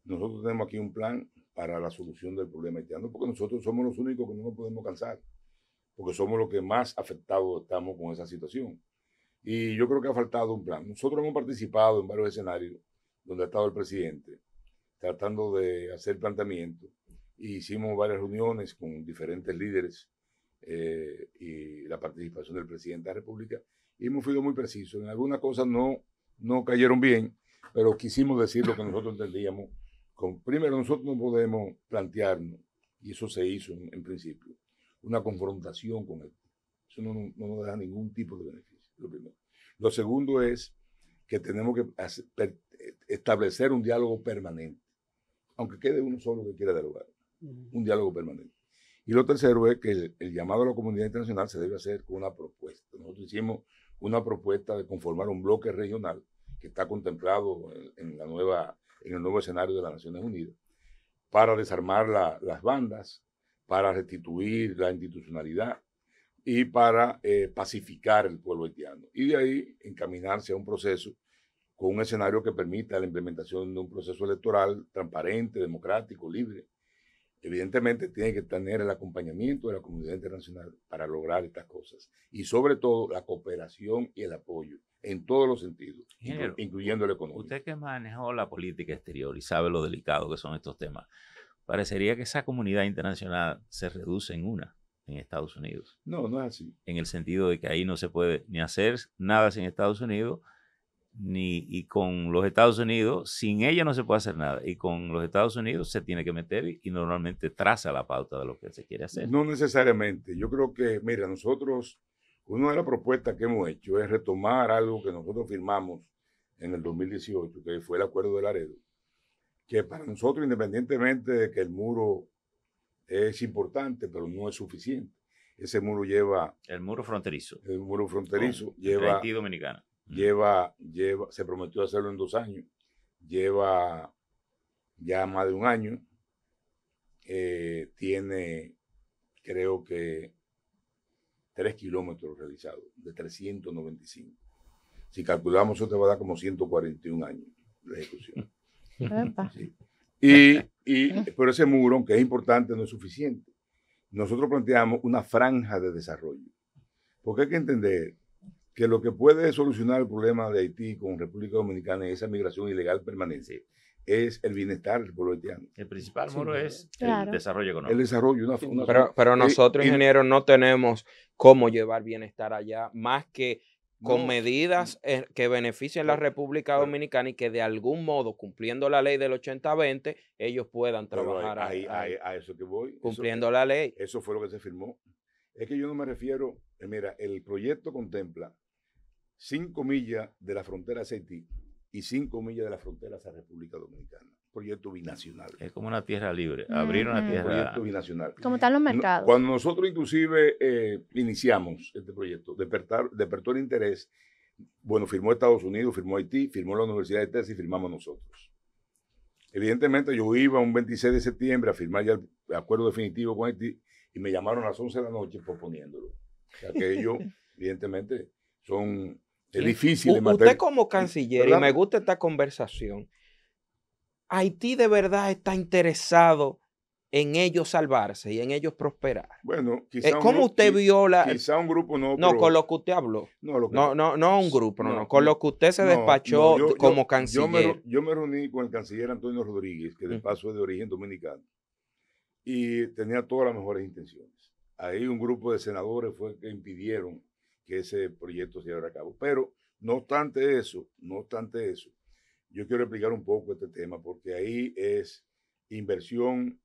nosotros tenemos aquí un plan para la solución del problema haitiano, porque nosotros somos los únicos que no nos podemos cansar, porque somos los que más afectados estamos con esa situación. Y yo creo que ha faltado un plan. Nosotros hemos participado en varios escenarios donde ha estado el presidente, tratando de hacer planteamientos. Hicimos varias reuniones con diferentes líderes y la participación del presidente de la República. Y hemos sido muy precisos. En algunas cosas no cayeron bien, pero quisimos decir lo que nosotros entendíamos. Primero, nosotros no podemos plantearnos, y eso se hizo en principio, una confrontación con él. Eso no nos da ningún tipo de beneficio, lo primero. Lo segundo es que tenemos que establecer un diálogo permanente, aunque quede uno solo que quiera dialogar, un diálogo permanente. Y lo tercero es que el llamado a la comunidad internacional se debe hacer con una propuesta. Nosotros hicimos una propuesta de conformar un bloque regional que está contemplado en el nuevo escenario de las Naciones Unidas, para desarmar las bandas, para restituir la institucionalidad y para pacificar el pueblo haitiano. Y de ahí encaminarse a un proceso con un escenario que permita la implementación de un proceso electoral transparente, democrático, libre. Evidentemente tiene que tener el acompañamiento de la comunidad internacional para lograr estas cosas. Y sobre todo la cooperación y el apoyo en todos los sentidos, incluyendo el económico. Usted que manejó la política exterior y sabe lo delicado que son estos temas, parecería que esa comunidad internacional se reduce en una en Estados Unidos. No es así. En el sentido de que ahí no se puede ni hacer nada sin Estados Unidos, y con los Estados Unidos, sin ella no se puede hacer nada. Y con los Estados Unidos se tiene que meter y normalmente traza la pauta de lo que se quiere hacer. No necesariamente. Yo creo que, mira, nosotros, una de las propuestas que hemos hecho es retomar algo que nosotros firmamos en el 2018, que fue el Acuerdo de Laredo, que para nosotros, independientemente de que el muro es importante, pero no es suficiente. Ese muro lleva... El muro fronterizo. El muro fronterizo lleva... Haití y Dominicana. Se prometió hacerlo en 2 años, lleva ya más de 1 año, tiene, creo que, 3 kilómetros realizados, de 395. Si calculamos, eso te va a dar como 141 años de ejecución. Sí. Pero ese muro, aunque es importante, no es suficiente. Nosotros planteamos una franja de desarrollo, porque hay que entender que lo que puede solucionar el problema de Haití con República Dominicana y esa migración ilegal permanente es el bienestar del pueblo haitiano. El principal muro es el desarrollo económico. El desarrollo. Pero nosotros, ingenieros, no tenemos cómo llevar bienestar allá, más que con medidas que beneficien a la República Dominicana y que de algún modo, cumpliendo la ley del 80-20, ellos puedan trabajar a eso que voy. Cumpliendo la ley. Eso fue lo que se firmó. Es que yo no me refiero, mira, el proyecto contempla 5 millas de la frontera hacia Haití y 5 millas de la frontera hacia República Dominicana. Proyecto binacional. Es como una tierra libre, abrir una tierra. Proyecto binacional. Como están los mercados. Cuando nosotros inclusive iniciamos este proyecto, despertó el interés, bueno, firmó Estados Unidos, firmó Haití, firmó la Universidad de Texas y firmamos nosotros. Evidentemente yo iba un 26 de septiembre a firmar ya el acuerdo definitivo con Haití y me llamaron a las 11 de la noche proponiéndolo. O sea que ellos, evidentemente, es difícil de Usted como canciller, ¿verdad? y me gusta esta conversación, ¿Haití de verdad está interesado en ellos salvarse y en ellos prosperar? Bueno, quizá ¿Cómo usted vio quizá un grupo no, No, pero con lo que usted habló. no, lo que No un grupo, no, con no, lo que usted se no, despachó no, como canciller. yo me reuní con el canciller Antonio Rodríguez, que de paso es de origen dominicano, y tenía todas las mejores intenciones. Ahí un grupo de senadores fue que impidieron que ese proyecto se llevara a cabo. Pero no obstante eso, yo quiero explicar un poco este tema, porque ahí es inversión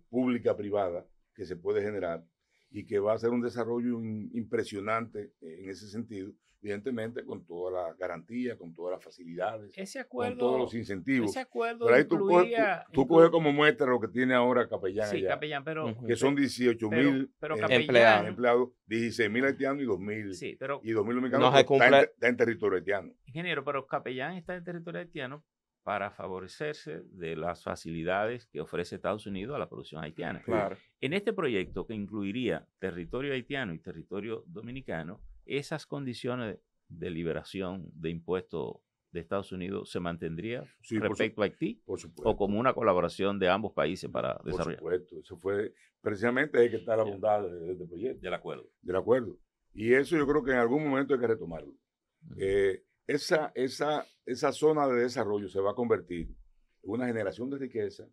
pública-privada que se puede generar y que va a ser un desarrollo impresionante en ese sentido, evidentemente con toda la garantía, con todas las facilidades, Ese acuerdo, con todos los incentivos. Ese acuerdo Pero ahí incluía... tú coges como muestra lo que tiene ahora Capellán Sí, allá, Capellán, pero... que son 18,000 empleados, 16,000 haitianos y 2,000 sí, pero, y 2,000 dominicanos, no se cumple. está en territorio haitiano. Ingeniero, pero Capellán está en territorio haitiano para favorecerse de las facilidades que ofrece Estados Unidos a la producción haitiana. Claro. En este proyecto, que incluiría territorio haitiano y territorio dominicano, esas condiciones de liberación de impuestos de Estados Unidos se mantendría respecto a Haití, por supuesto, o como una colaboración de ambos países para desarrollar. Por supuesto, eso fue precisamente ahí que está la bondad de este proyecto. Del acuerdo. Y eso yo creo que en algún momento hay que retomarlo. Esa zona de desarrollo se va a convertir en una generación de riqueza,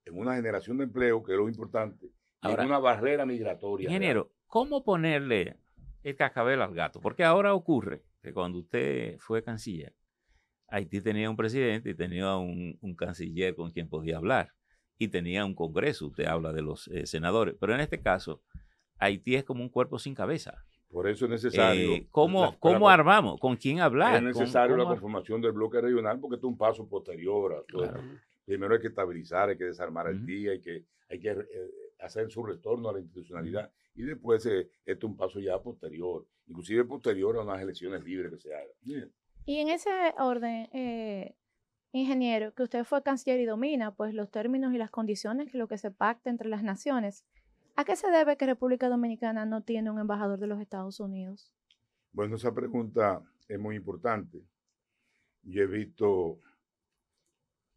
en una generación de empleo, que es lo importante, y en una barrera migratoria. Ingeniero, real. ¿Cómo ponerle el cascabel al gato? Porque ahora ocurre que cuando usted fue canciller, Haití tenía un presidente y tenía un canciller con quien podía hablar, y tenía un congreso, usted habla de los senadores, pero en este caso, Haití es como un cuerpo sin cabeza. Por eso es necesario. ¿Cómo armamos? ¿Con quién hablar? Es necesario la conformación del bloque regional, porque este es un paso posterior a todo. Claro. Primero hay que estabilizar, hay que desarmar a Haití, hay que hacer su retorno a la institucionalidad. Y después este es un paso ya posterior, inclusive posterior a unas elecciones libres que se hagan. Bien. Y en ese orden, ingeniero, que usted fue canciller y domina pues los términos y las condiciones que lo que se pacta entre las naciones, ¿a qué se debe que República Dominicana no tiene un embajador de los Estados Unidos? Bueno, esa pregunta es muy importante. Yo he visto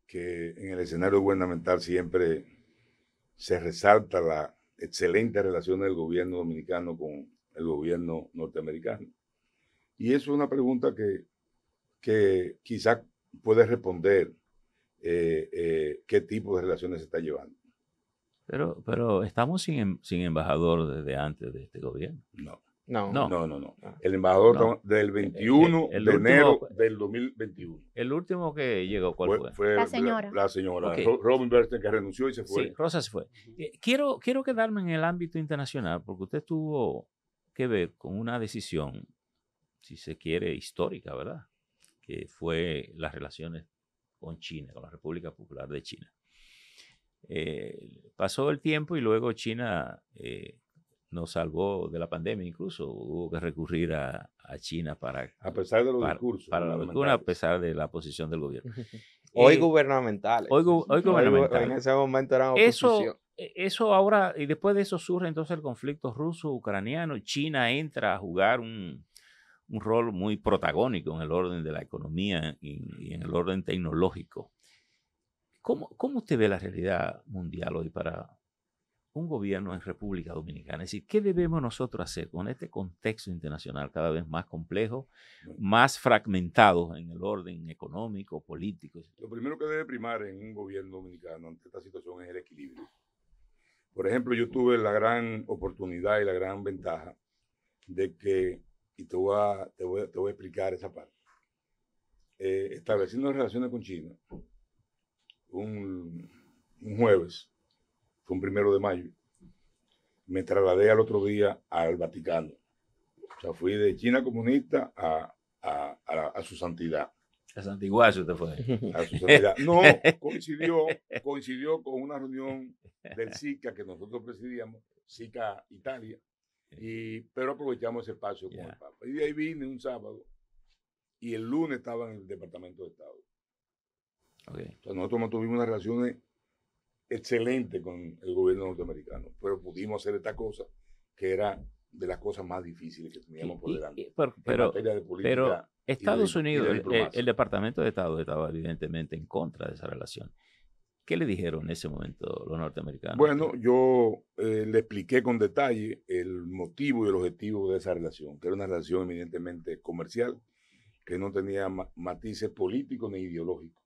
que en el escenario gubernamental siempre se resalta la excelente relación del gobierno dominicano con el gobierno norteamericano. Y eso es una pregunta que quizás puede responder qué tipo de relaciones se está llevando. Pero estamos sin embajador desde antes de este gobierno. No. El embajador del 21 de enero del 2021. El último que llegó, ¿cuál fue? Fue la señora. La señora Robin Bernstein, que renunció y se fue. Sí, Rosa se fue. Quiero quedarme en el ámbito internacional, porque usted tuvo que ver con una decisión, si se quiere, histórica, ¿verdad? Que fue las relaciones con China, con la República Popular de China. Pasó el tiempo y luego China nos salvó de la pandemia, incluso hubo que recurrir a China para... A pesar de los discursos. Para la vacuna, a pesar de la posición del gobierno. Hoy gubernamentales. Hoy gubernamentales. En ese momento eran oposición. Eso ahora, y después de eso surge entonces el conflicto ruso-ucraniano. China entra a jugar un rol muy protagónico en el orden de la economía y en el orden tecnológico. ¿Cómo usted ve la realidad mundial hoy para un gobierno en República Dominicana? Es decir, ¿qué debemos nosotros hacer con este contexto internacional cada vez más complejo, más fragmentado en el orden económico, político? Lo primero que debe primar en un gobierno dominicano ante esta situación es el equilibrio. Por ejemplo, yo tuve la gran oportunidad y la gran ventaja de que, y te voy a explicar esa parte, estableciendo relaciones con China, un jueves, fue un 1 de mayo, me trasladé al otro día al Vaticano. O sea, fui de China comunista a su santidad. A Santiguacio usted fue. A su santidad. No, coincidió con una reunión del SICA que nosotros presidíamos, SICA Italia, pero aprovechamos ese espacio con el Papa. Y de ahí vine un sábado y el lunes estaba en el Departamento de Estado. Okay. O sea, nosotros mantuvimos unas relaciones excelente con el gobierno norteamericano, pero pudimos hacer esta cosa que era de las cosas más difíciles que teníamos por delante. En materia de política pero Estados Unidos, diplomacia. el Departamento de Estado estaba evidentemente en contra de esa relación. ¿Qué le dijeron en ese momento los norteamericanos? Bueno, yo le expliqué con detalle el motivo y el objetivo de esa relación, que era una relación eminentemente comercial, que no tenía matices políticos ni ideológicos,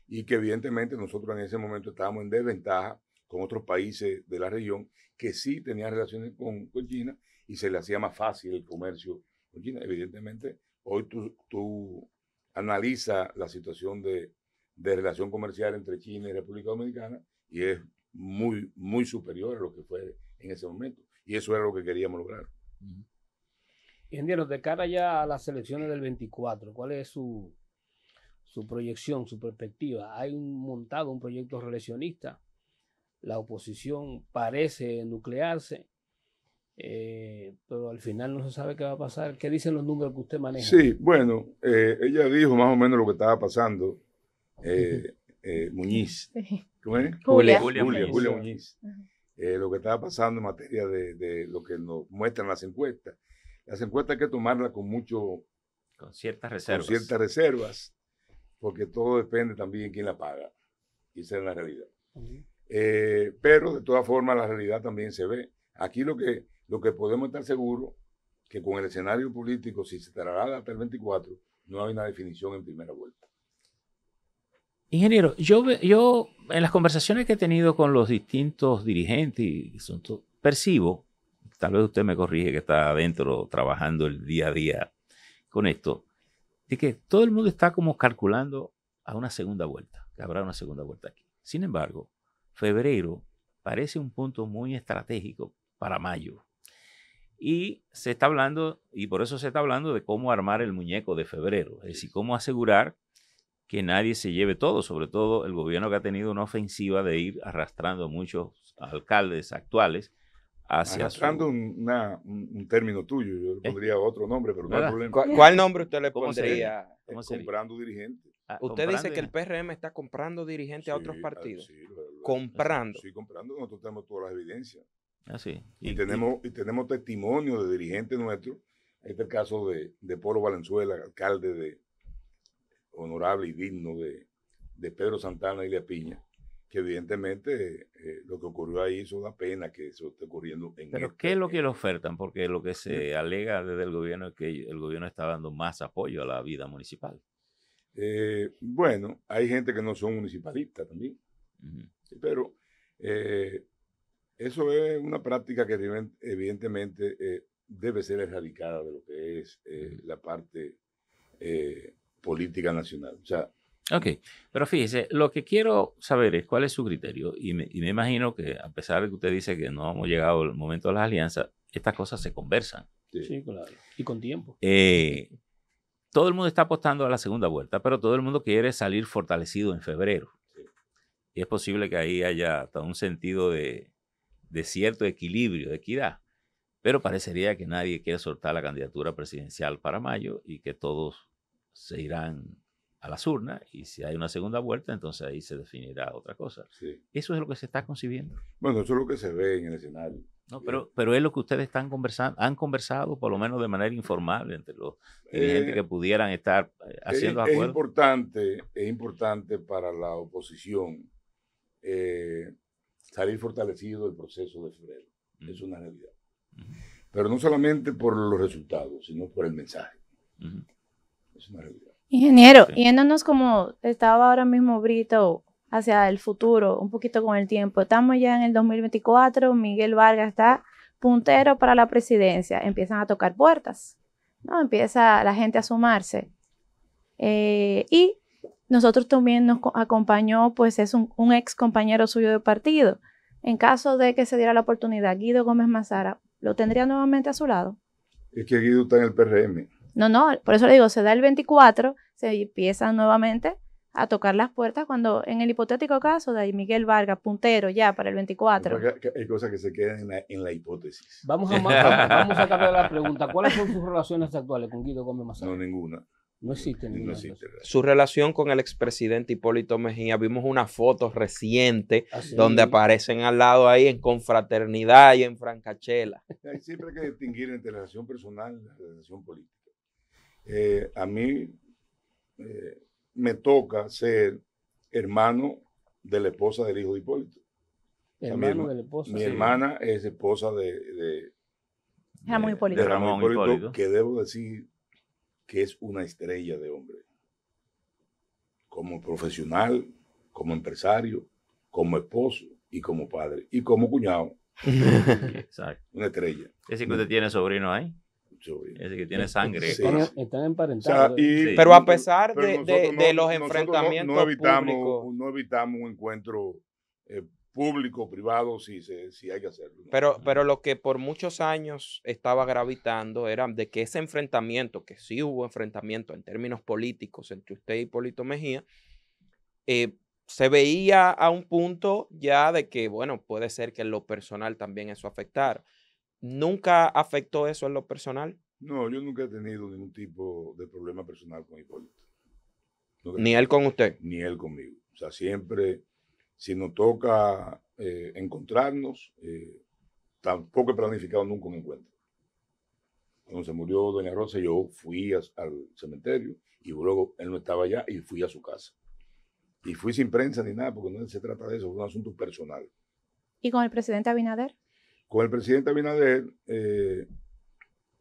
y que evidentemente nosotros en ese momento estábamos en desventaja con otros países de la región que sí tenían relaciones con China y se le hacía más fácil el comercio con China. Evidentemente, hoy tú analizas la situación de relación comercial entre China y República Dominicana y es muy, muy superior a lo que fue en ese momento. Y eso era lo que queríamos lograr. Ingeniero, de cara ya a las elecciones del 24, ¿cuál es su proyección, su perspectiva? Hay montado un proyecto reeleccionista, la oposición parece nuclearse, pero al final no se sabe qué va a pasar. ¿Qué dicen los números que usted maneja? Sí, bueno, ella dijo más o menos lo que estaba pasando. Muñiz. ¿Cómo es? Julia Muñiz. Lo que estaba pasando en materia de lo que nos muestran las encuestas. Las encuestas hay que tomarlas con ciertas reservas. Con ciertas reservas, porque todo depende también de quién la paga. Y esa es la realidad. Pero de todas formas la realidad también se ve. Aquí lo que podemos estar seguros que con el escenario político, si se traslada hasta el 24, no hay una definición en primera vuelta. Ingeniero, yo en las conversaciones que he tenido con los distintos dirigentes, percibo, tal vez usted me corrige que está adentro trabajando el día a día con esto, de que todo el mundo está como calculando a una segunda vuelta, que habrá una segunda vuelta aquí. Sin embargo, febrero parece un punto muy estratégico para mayo. Y se está hablando, y por eso se está hablando de cómo armar el muñeco de febrero, es decir, cómo asegurar que nadie se lleve todo, sobre todo el gobierno que ha tenido una ofensiva de ir arrastrando muchos alcaldes actuales hacia arrastrando un término tuyo, yo le pondría otro nombre, pero no hay problema. ¿Cuál nombre usted le ¿Cómo pondría? Comprando dirigentes. Usted dice que el PRM está comprando dirigentes a otros partidos. Comprando. Sí, comprando. Nosotros tenemos todas las evidencias. Sí. Y tenemos testimonio de dirigentes nuestros. Este es el caso de Polo Valenzuela, alcalde de honorable y digno de Pedro Santana y Ilia Piña, que evidentemente lo que ocurrió ahí es una pena que eso esté ocurriendo en Pero ¿qué es lo que le ofertan? Porque lo que se alega desde el gobierno es que el gobierno está dando más apoyo a la vida municipal. Bueno, hay gente que no son municipalistas también, pero eso es una práctica que evidentemente debe ser erradicada de lo que es la parte política nacional. O sea, ok, pero fíjese, lo que quiero saber es cuál es su criterio y me imagino que a pesar de que usted dice que no hemos llegado al momento de las alianzas, estas cosas se conversan. Sí, claro, y con tiempo. Todo el mundo está apostando a la segunda vuelta, pero todo el mundo quiere salir fortalecido en febrero. Y es posible que ahí haya hasta un sentido de cierto equilibrio, de equidad. Pero parecería que nadie quiere soltar la candidatura presidencial para mayo y que todos se irán a las urnas y si hay una segunda vuelta, entonces ahí se definirá otra cosa. Sí. Eso es lo que se está concibiendo. Bueno, eso es lo que se ve en el escenario. No, pero es lo que ustedes han conversado, por lo menos de manera informal, entre los dirigentes que pudieran estar haciendo acuerdos. Es importante para la oposición salir fortalecido del proceso de febrero. Es una realidad. Pero no solamente por los resultados, sino por el mensaje. Es una realidad. Ingeniero, yéndonos como estaba ahora mismo Brito hacia el futuro, un poquito con el tiempo. Estamos ya en el 2024, Miguel Vargas está puntero para la presidencia. Empiezan a tocar puertas, ¿no? Empieza la gente a sumarse. Y nosotros también nos acompañó, pues es un ex compañero suyo de partido. En caso de que se diera la oportunidad, Guido Gómez Mazara, ¿lo tendría nuevamente a su lado? Es que Guido está en el PRM. No, por eso le digo, se da el 24, se empiezan nuevamente a tocar las puertas cuando en el hipotético caso de Miguel Vargas, puntero ya para el 24. Hay cosas que se quedan en la hipótesis. Vamos a cambiar la pregunta. ¿Cuáles son sus relaciones actuales con Guido Gómez Mazara? No, ninguna. No existe ninguna. No existe. Su relación con el expresidente Hipólito Mejía, vimos una foto reciente Así. donde aparecen al lado ahí en confraternidad y en francachela. Siempre hay que distinguir entre la relación personal y la relación política. A mí me toca ser hermano de la esposa del hijo de Hipólito. Hermano de la esposa. Mi hermana es esposa de Ramón Hipólito. de Ramón Hipólito, que debo decir que es una estrella de hombre. Como profesional, como empresario, como esposo y como padre y como cuñado. Exacto. Una estrella. Ese que usted tiene sobrino ahí. Sobrino. Ese que tiene sangre. Sí. Están emparentados. O sea, y- Sí. Pero a pesar pero de nosotros los nosotros enfrentamientos no evitamos, públicos, no evitamos un encuentro público, privado, si hay que hacerlo, ¿no? pero lo que por muchos años estaba gravitando era de que ese enfrentamiento, que sí hubo enfrentamiento en términos políticos entre usted y Hipólito Mejía, se veía a un punto ya de que, bueno, puede ser que en lo personal también eso afectara. ¿Nunca afectó eso en lo personal? No, yo nunca he tenido ningún tipo de problema personal con Hipólito. Nunca he Ni tenido. él con usted. Ni él conmigo. O sea, siempre, si nos toca encontrarnos, tampoco he planificado nunca un encuentro. Cuando se murió doña Rosa, yo fui al cementerio y luego él no estaba allá y fui a su casa. Y fui sin prensa ni nada, porque no se trata de eso, es un asunto personal. ¿Y con el presidente Abinader? Con el presidente Abinader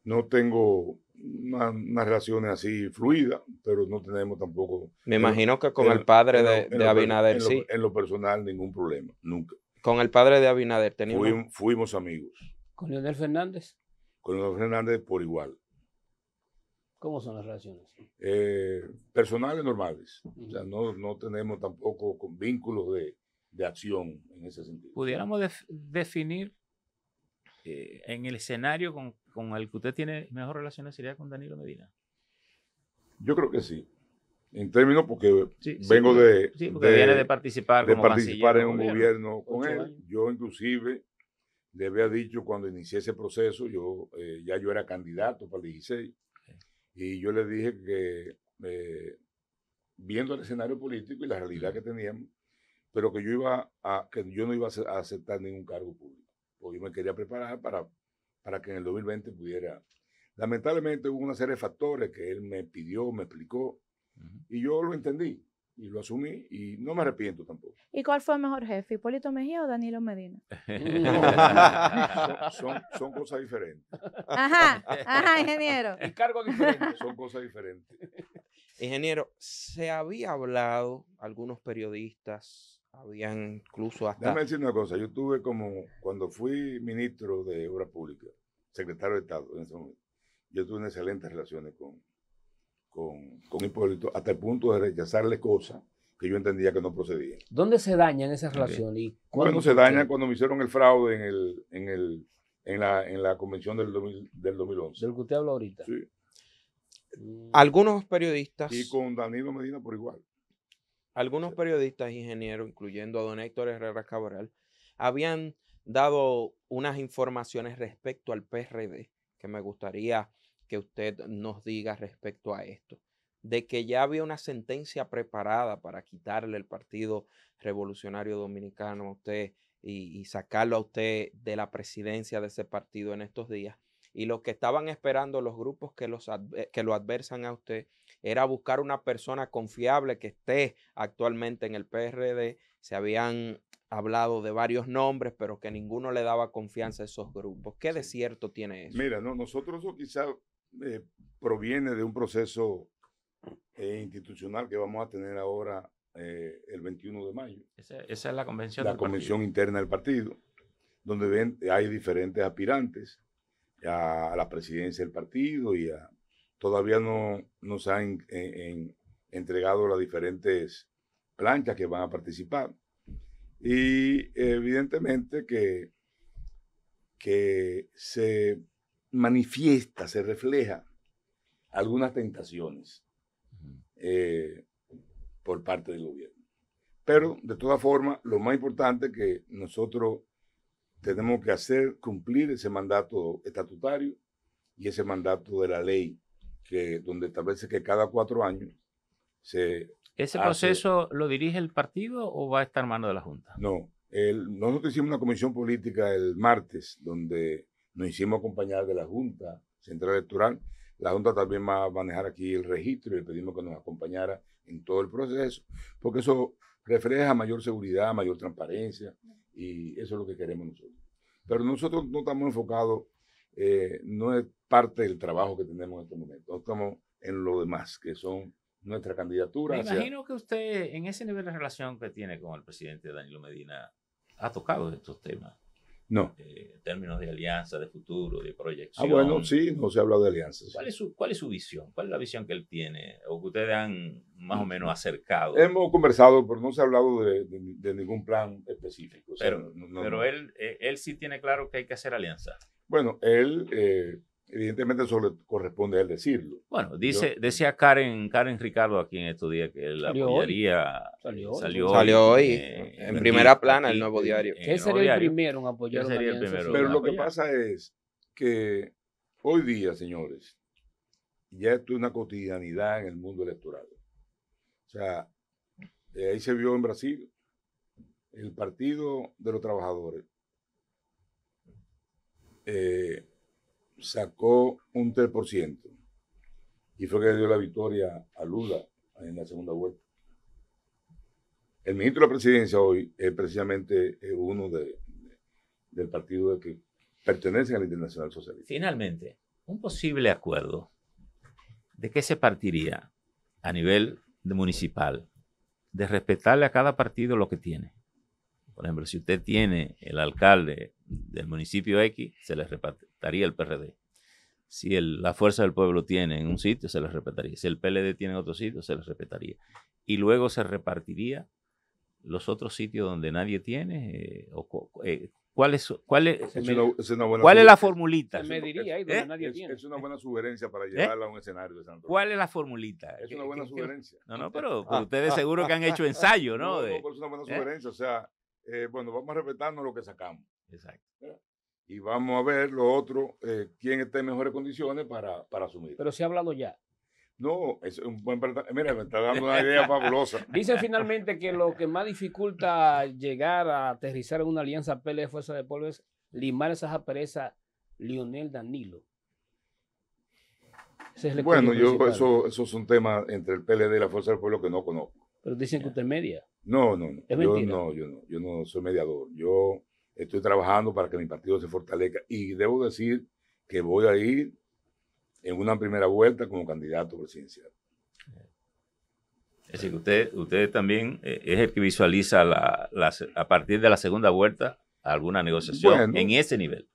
no tengo unas relaciones así fluidas, pero no tenemos tampoco... Me imagino que con el padre de Abinader, sí. En lo personal, ningún problema, nunca. Con el padre de Abinader teníamos... Fuimos amigos. ¿Con Leonel Fernández? Con Leonel Fernández por igual. ¿Cómo son las relaciones? Personales normales. O sea, no tenemos tampoco con vínculos de acción en ese sentido. Pudiéramos definir en el escenario con el que usted tiene mejor relaciones sería con Danilo Medina. Yo creo que sí. En términos, porque Sí, vengo porque viene de participar como en un gobierno. gobierno con 8 él. años. Yo inclusive le había dicho cuando inicié ese proceso, ya yo era candidato para el 16, y yo le dije que viendo el escenario político y la realidad que teníamos, pero que yo no iba a aceptar ningún cargo público, porque yo me quería preparar para que en el 2020 pudiera. Lamentablemente hubo una serie de factores que él me pidió, me explicó, y yo lo entendí y lo asumí y no me arrepiento tampoco. ¿Y cuál fue el mejor jefe, Hipólito Mejía o Danilo Medina? Son cosas diferentes. Ajá, ingeniero. El cargo diferente. Son cosas diferentes. Ingeniero, se había hablado, algunos periodistas habían incluso hasta... Déjame decir una cosa, yo tuve cuando fui ministro de Obras Públicas, secretario de Estado en ese momento, yo tuve unas excelentes relaciones con Hipólito, hasta el punto de rechazarle cosas que yo entendía que no procedían. ¿Dónde se dañan esas relaciones? Cuando se daña, cuando me hicieron el fraude en la convención del 2011. Del que usted habla ahorita. Sí. Algunos periodistas... Y con Danilo Medina por igual. Algunos periodistas, ingenieros, incluyendo a don Héctor Herrera Cabral, habían dado unas informaciones respecto al PRD, que me gustaría que usted nos diga respecto a esto, de que ya había una sentencia preparada para quitarle el Partido Revolucionario Dominicano a usted y sacarlo a usted de la presidencia de ese partido en estos días. Y lo que estaban esperando los grupos que lo adversan a usted era buscar una persona confiable que esté actualmente en el PRD. Se habían hablado de varios nombres, pero que ninguno le daba confianza a esos grupos. ¿Qué de cierto tiene eso? Mira, nosotros eso quizás proviene de un proceso institucional que vamos a tener ahora el 21 de mayo. Esa es la convención. La convención interna del partido, donde hay diferentes aspirantes a la presidencia del partido y todavía no se han entregado las diferentes planchas que van a participar. Y evidentemente que se manifiesta, se refleja algunas tentaciones por parte del gobierno. Pero, de todas formas, lo más importante es que nosotros tenemos que cumplir ese mandato estatutario y ese mandato de la ley donde establece que cada 4 años se ¿Ese hace. proceso lo dirige el partido o va a estar en manos de la Junta? No, nosotros hicimos una comisión política el martes, donde nos hicimos acompañar de la Junta Central Electoral. La Junta también va a manejar aquí el registro y le pedimos que nos acompañara en todo el proceso, porque eso refleja mayor seguridad, mayor transparencia, y eso es lo que queremos nosotros. Pero nosotros no estamos enfocados, no es parte del trabajo que tenemos en este momento, no estamos en lo demás, que son nuestra candidatura. Me imagino que usted, en ese nivel de relación que tiene con el presidente Danilo Medina, ha tocado estos temas. No. En términos de alianza, de futuro, de proyección. Bueno, sí, no se ha hablado de alianzas. ¿Cuál es su visión? ¿Cuál es la visión que él tiene o que ustedes han más o menos acercado? Hemos conversado, pero no se ha hablado de ningún plan específico. O sea, pero él sí tiene claro que hay que hacer alianza. Bueno, él, evidentemente eso le corresponde a él decirlo. Bueno, decía Karen Ricardo aquí en estos días que él apoyaría. Salió hoy en primera plana el Nuevo Diario. ¿Qué sería el primero en apoyar una alianza? Pero lo que pasa es que hoy día, señores, ya esto es una cotidianidad en el mundo electoral. O sea, ahí se vio en Brasil el Partido de los Trabajadores. Sacó un 3% y fue que le dio la victoria a Lula en la segunda vuelta. El ministro de la presidencia hoy es precisamente uno del partido que pertenece a la Internacional Socialista. Finalmente, un posible acuerdo, ¿de qué se partiría a nivel municipal? De respetarle a cada partido lo que tiene. Por ejemplo, si usted tiene el alcalde del municipio X, se le respetaría el PRD. Si la Fuerza del Pueblo tiene en un sitio, se le respetaría. Si el PLD tiene en otro sitio, se le respetaría. Y luego se repartiría los otros sitios donde nadie tiene. ¿Cuál es la formulita? Se mediría ahí donde nadie tiene. Es una buena sugerencia para llevarla a un escenario de Santo. ¿Cuál es la formulita? Es una buena sugerencia. No, pero ustedes seguro que han hecho ensayo, ¿no? No, pero es una buena sugerencia. O sea, bueno, vamos a respetarnos lo que sacamos. Exacto. Y vamos a ver lo otro, quién está en mejores condiciones para asumir. Pero se ha hablado ya. No, es un buen... Mira, me está dando una idea fabulosa. Dicen finalmente que lo que más dificulta llegar a aterrizar en una alianza PLD Fuerza del Pueblo es limar esas asperezas Leonel Danilo. Bueno, eso es un tema entre el PLD y la Fuerza del Pueblo que no conozco. Pero dicen que usted es media. No. ¿Es mentira? Yo no soy mediador. Yo estoy trabajando para que mi partido se fortalezca y debo decir que voy a ir en una primera vuelta como candidato presidencial. Es decir, que usted también es el que visualiza a partir de la segunda vuelta alguna negociación en ese nivel.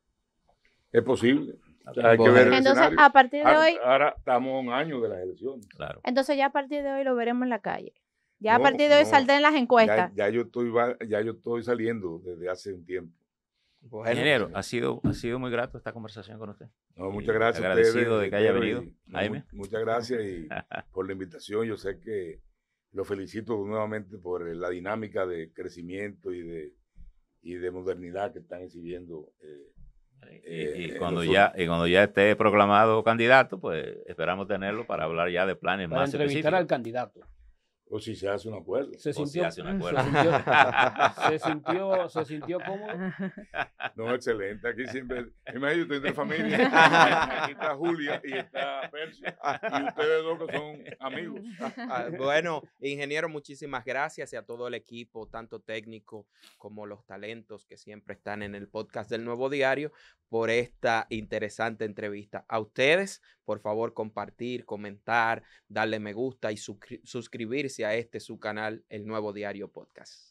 Es posible. O sea, hay que ver el entonces, escenario. a partir de hoy... Ahora estamos a un año de las elecciones. Claro. Entonces ya a partir de hoy lo veremos en la calle. Ya a partir de hoy saldrán las encuestas. Ya yo estoy saliendo desde hace un tiempo. Bueno, ingeniero, ha sido muy grato esta conversación con usted. No, muchas gracias. Agradecido de que haya venido. Jaime. Muchas gracias por la invitación. Yo sé que lo felicito nuevamente por la dinámica de crecimiento y de modernidad que están exhibiendo. Y cuando ya esté proclamado candidato, pues esperamos tenerlo para hablar ya de planes para más específicos. Para entrevistar al candidato. O si se hace un acuerdo. Se sintió cómodo. No, excelente. Aquí siempre, imagínate, yo estoy entre familia. Aquí está Julia y está Percy. Y ustedes dos que son amigos. Bueno, ingeniero, muchísimas gracias y a todo el equipo, tanto técnico como los talentos que siempre están en el podcast del Nuevo Diario, por esta interesante entrevista. A ustedes, por favor, compartir, comentar, darle me gusta y suscribirse a su canal, El Nuevo Diario Podcast.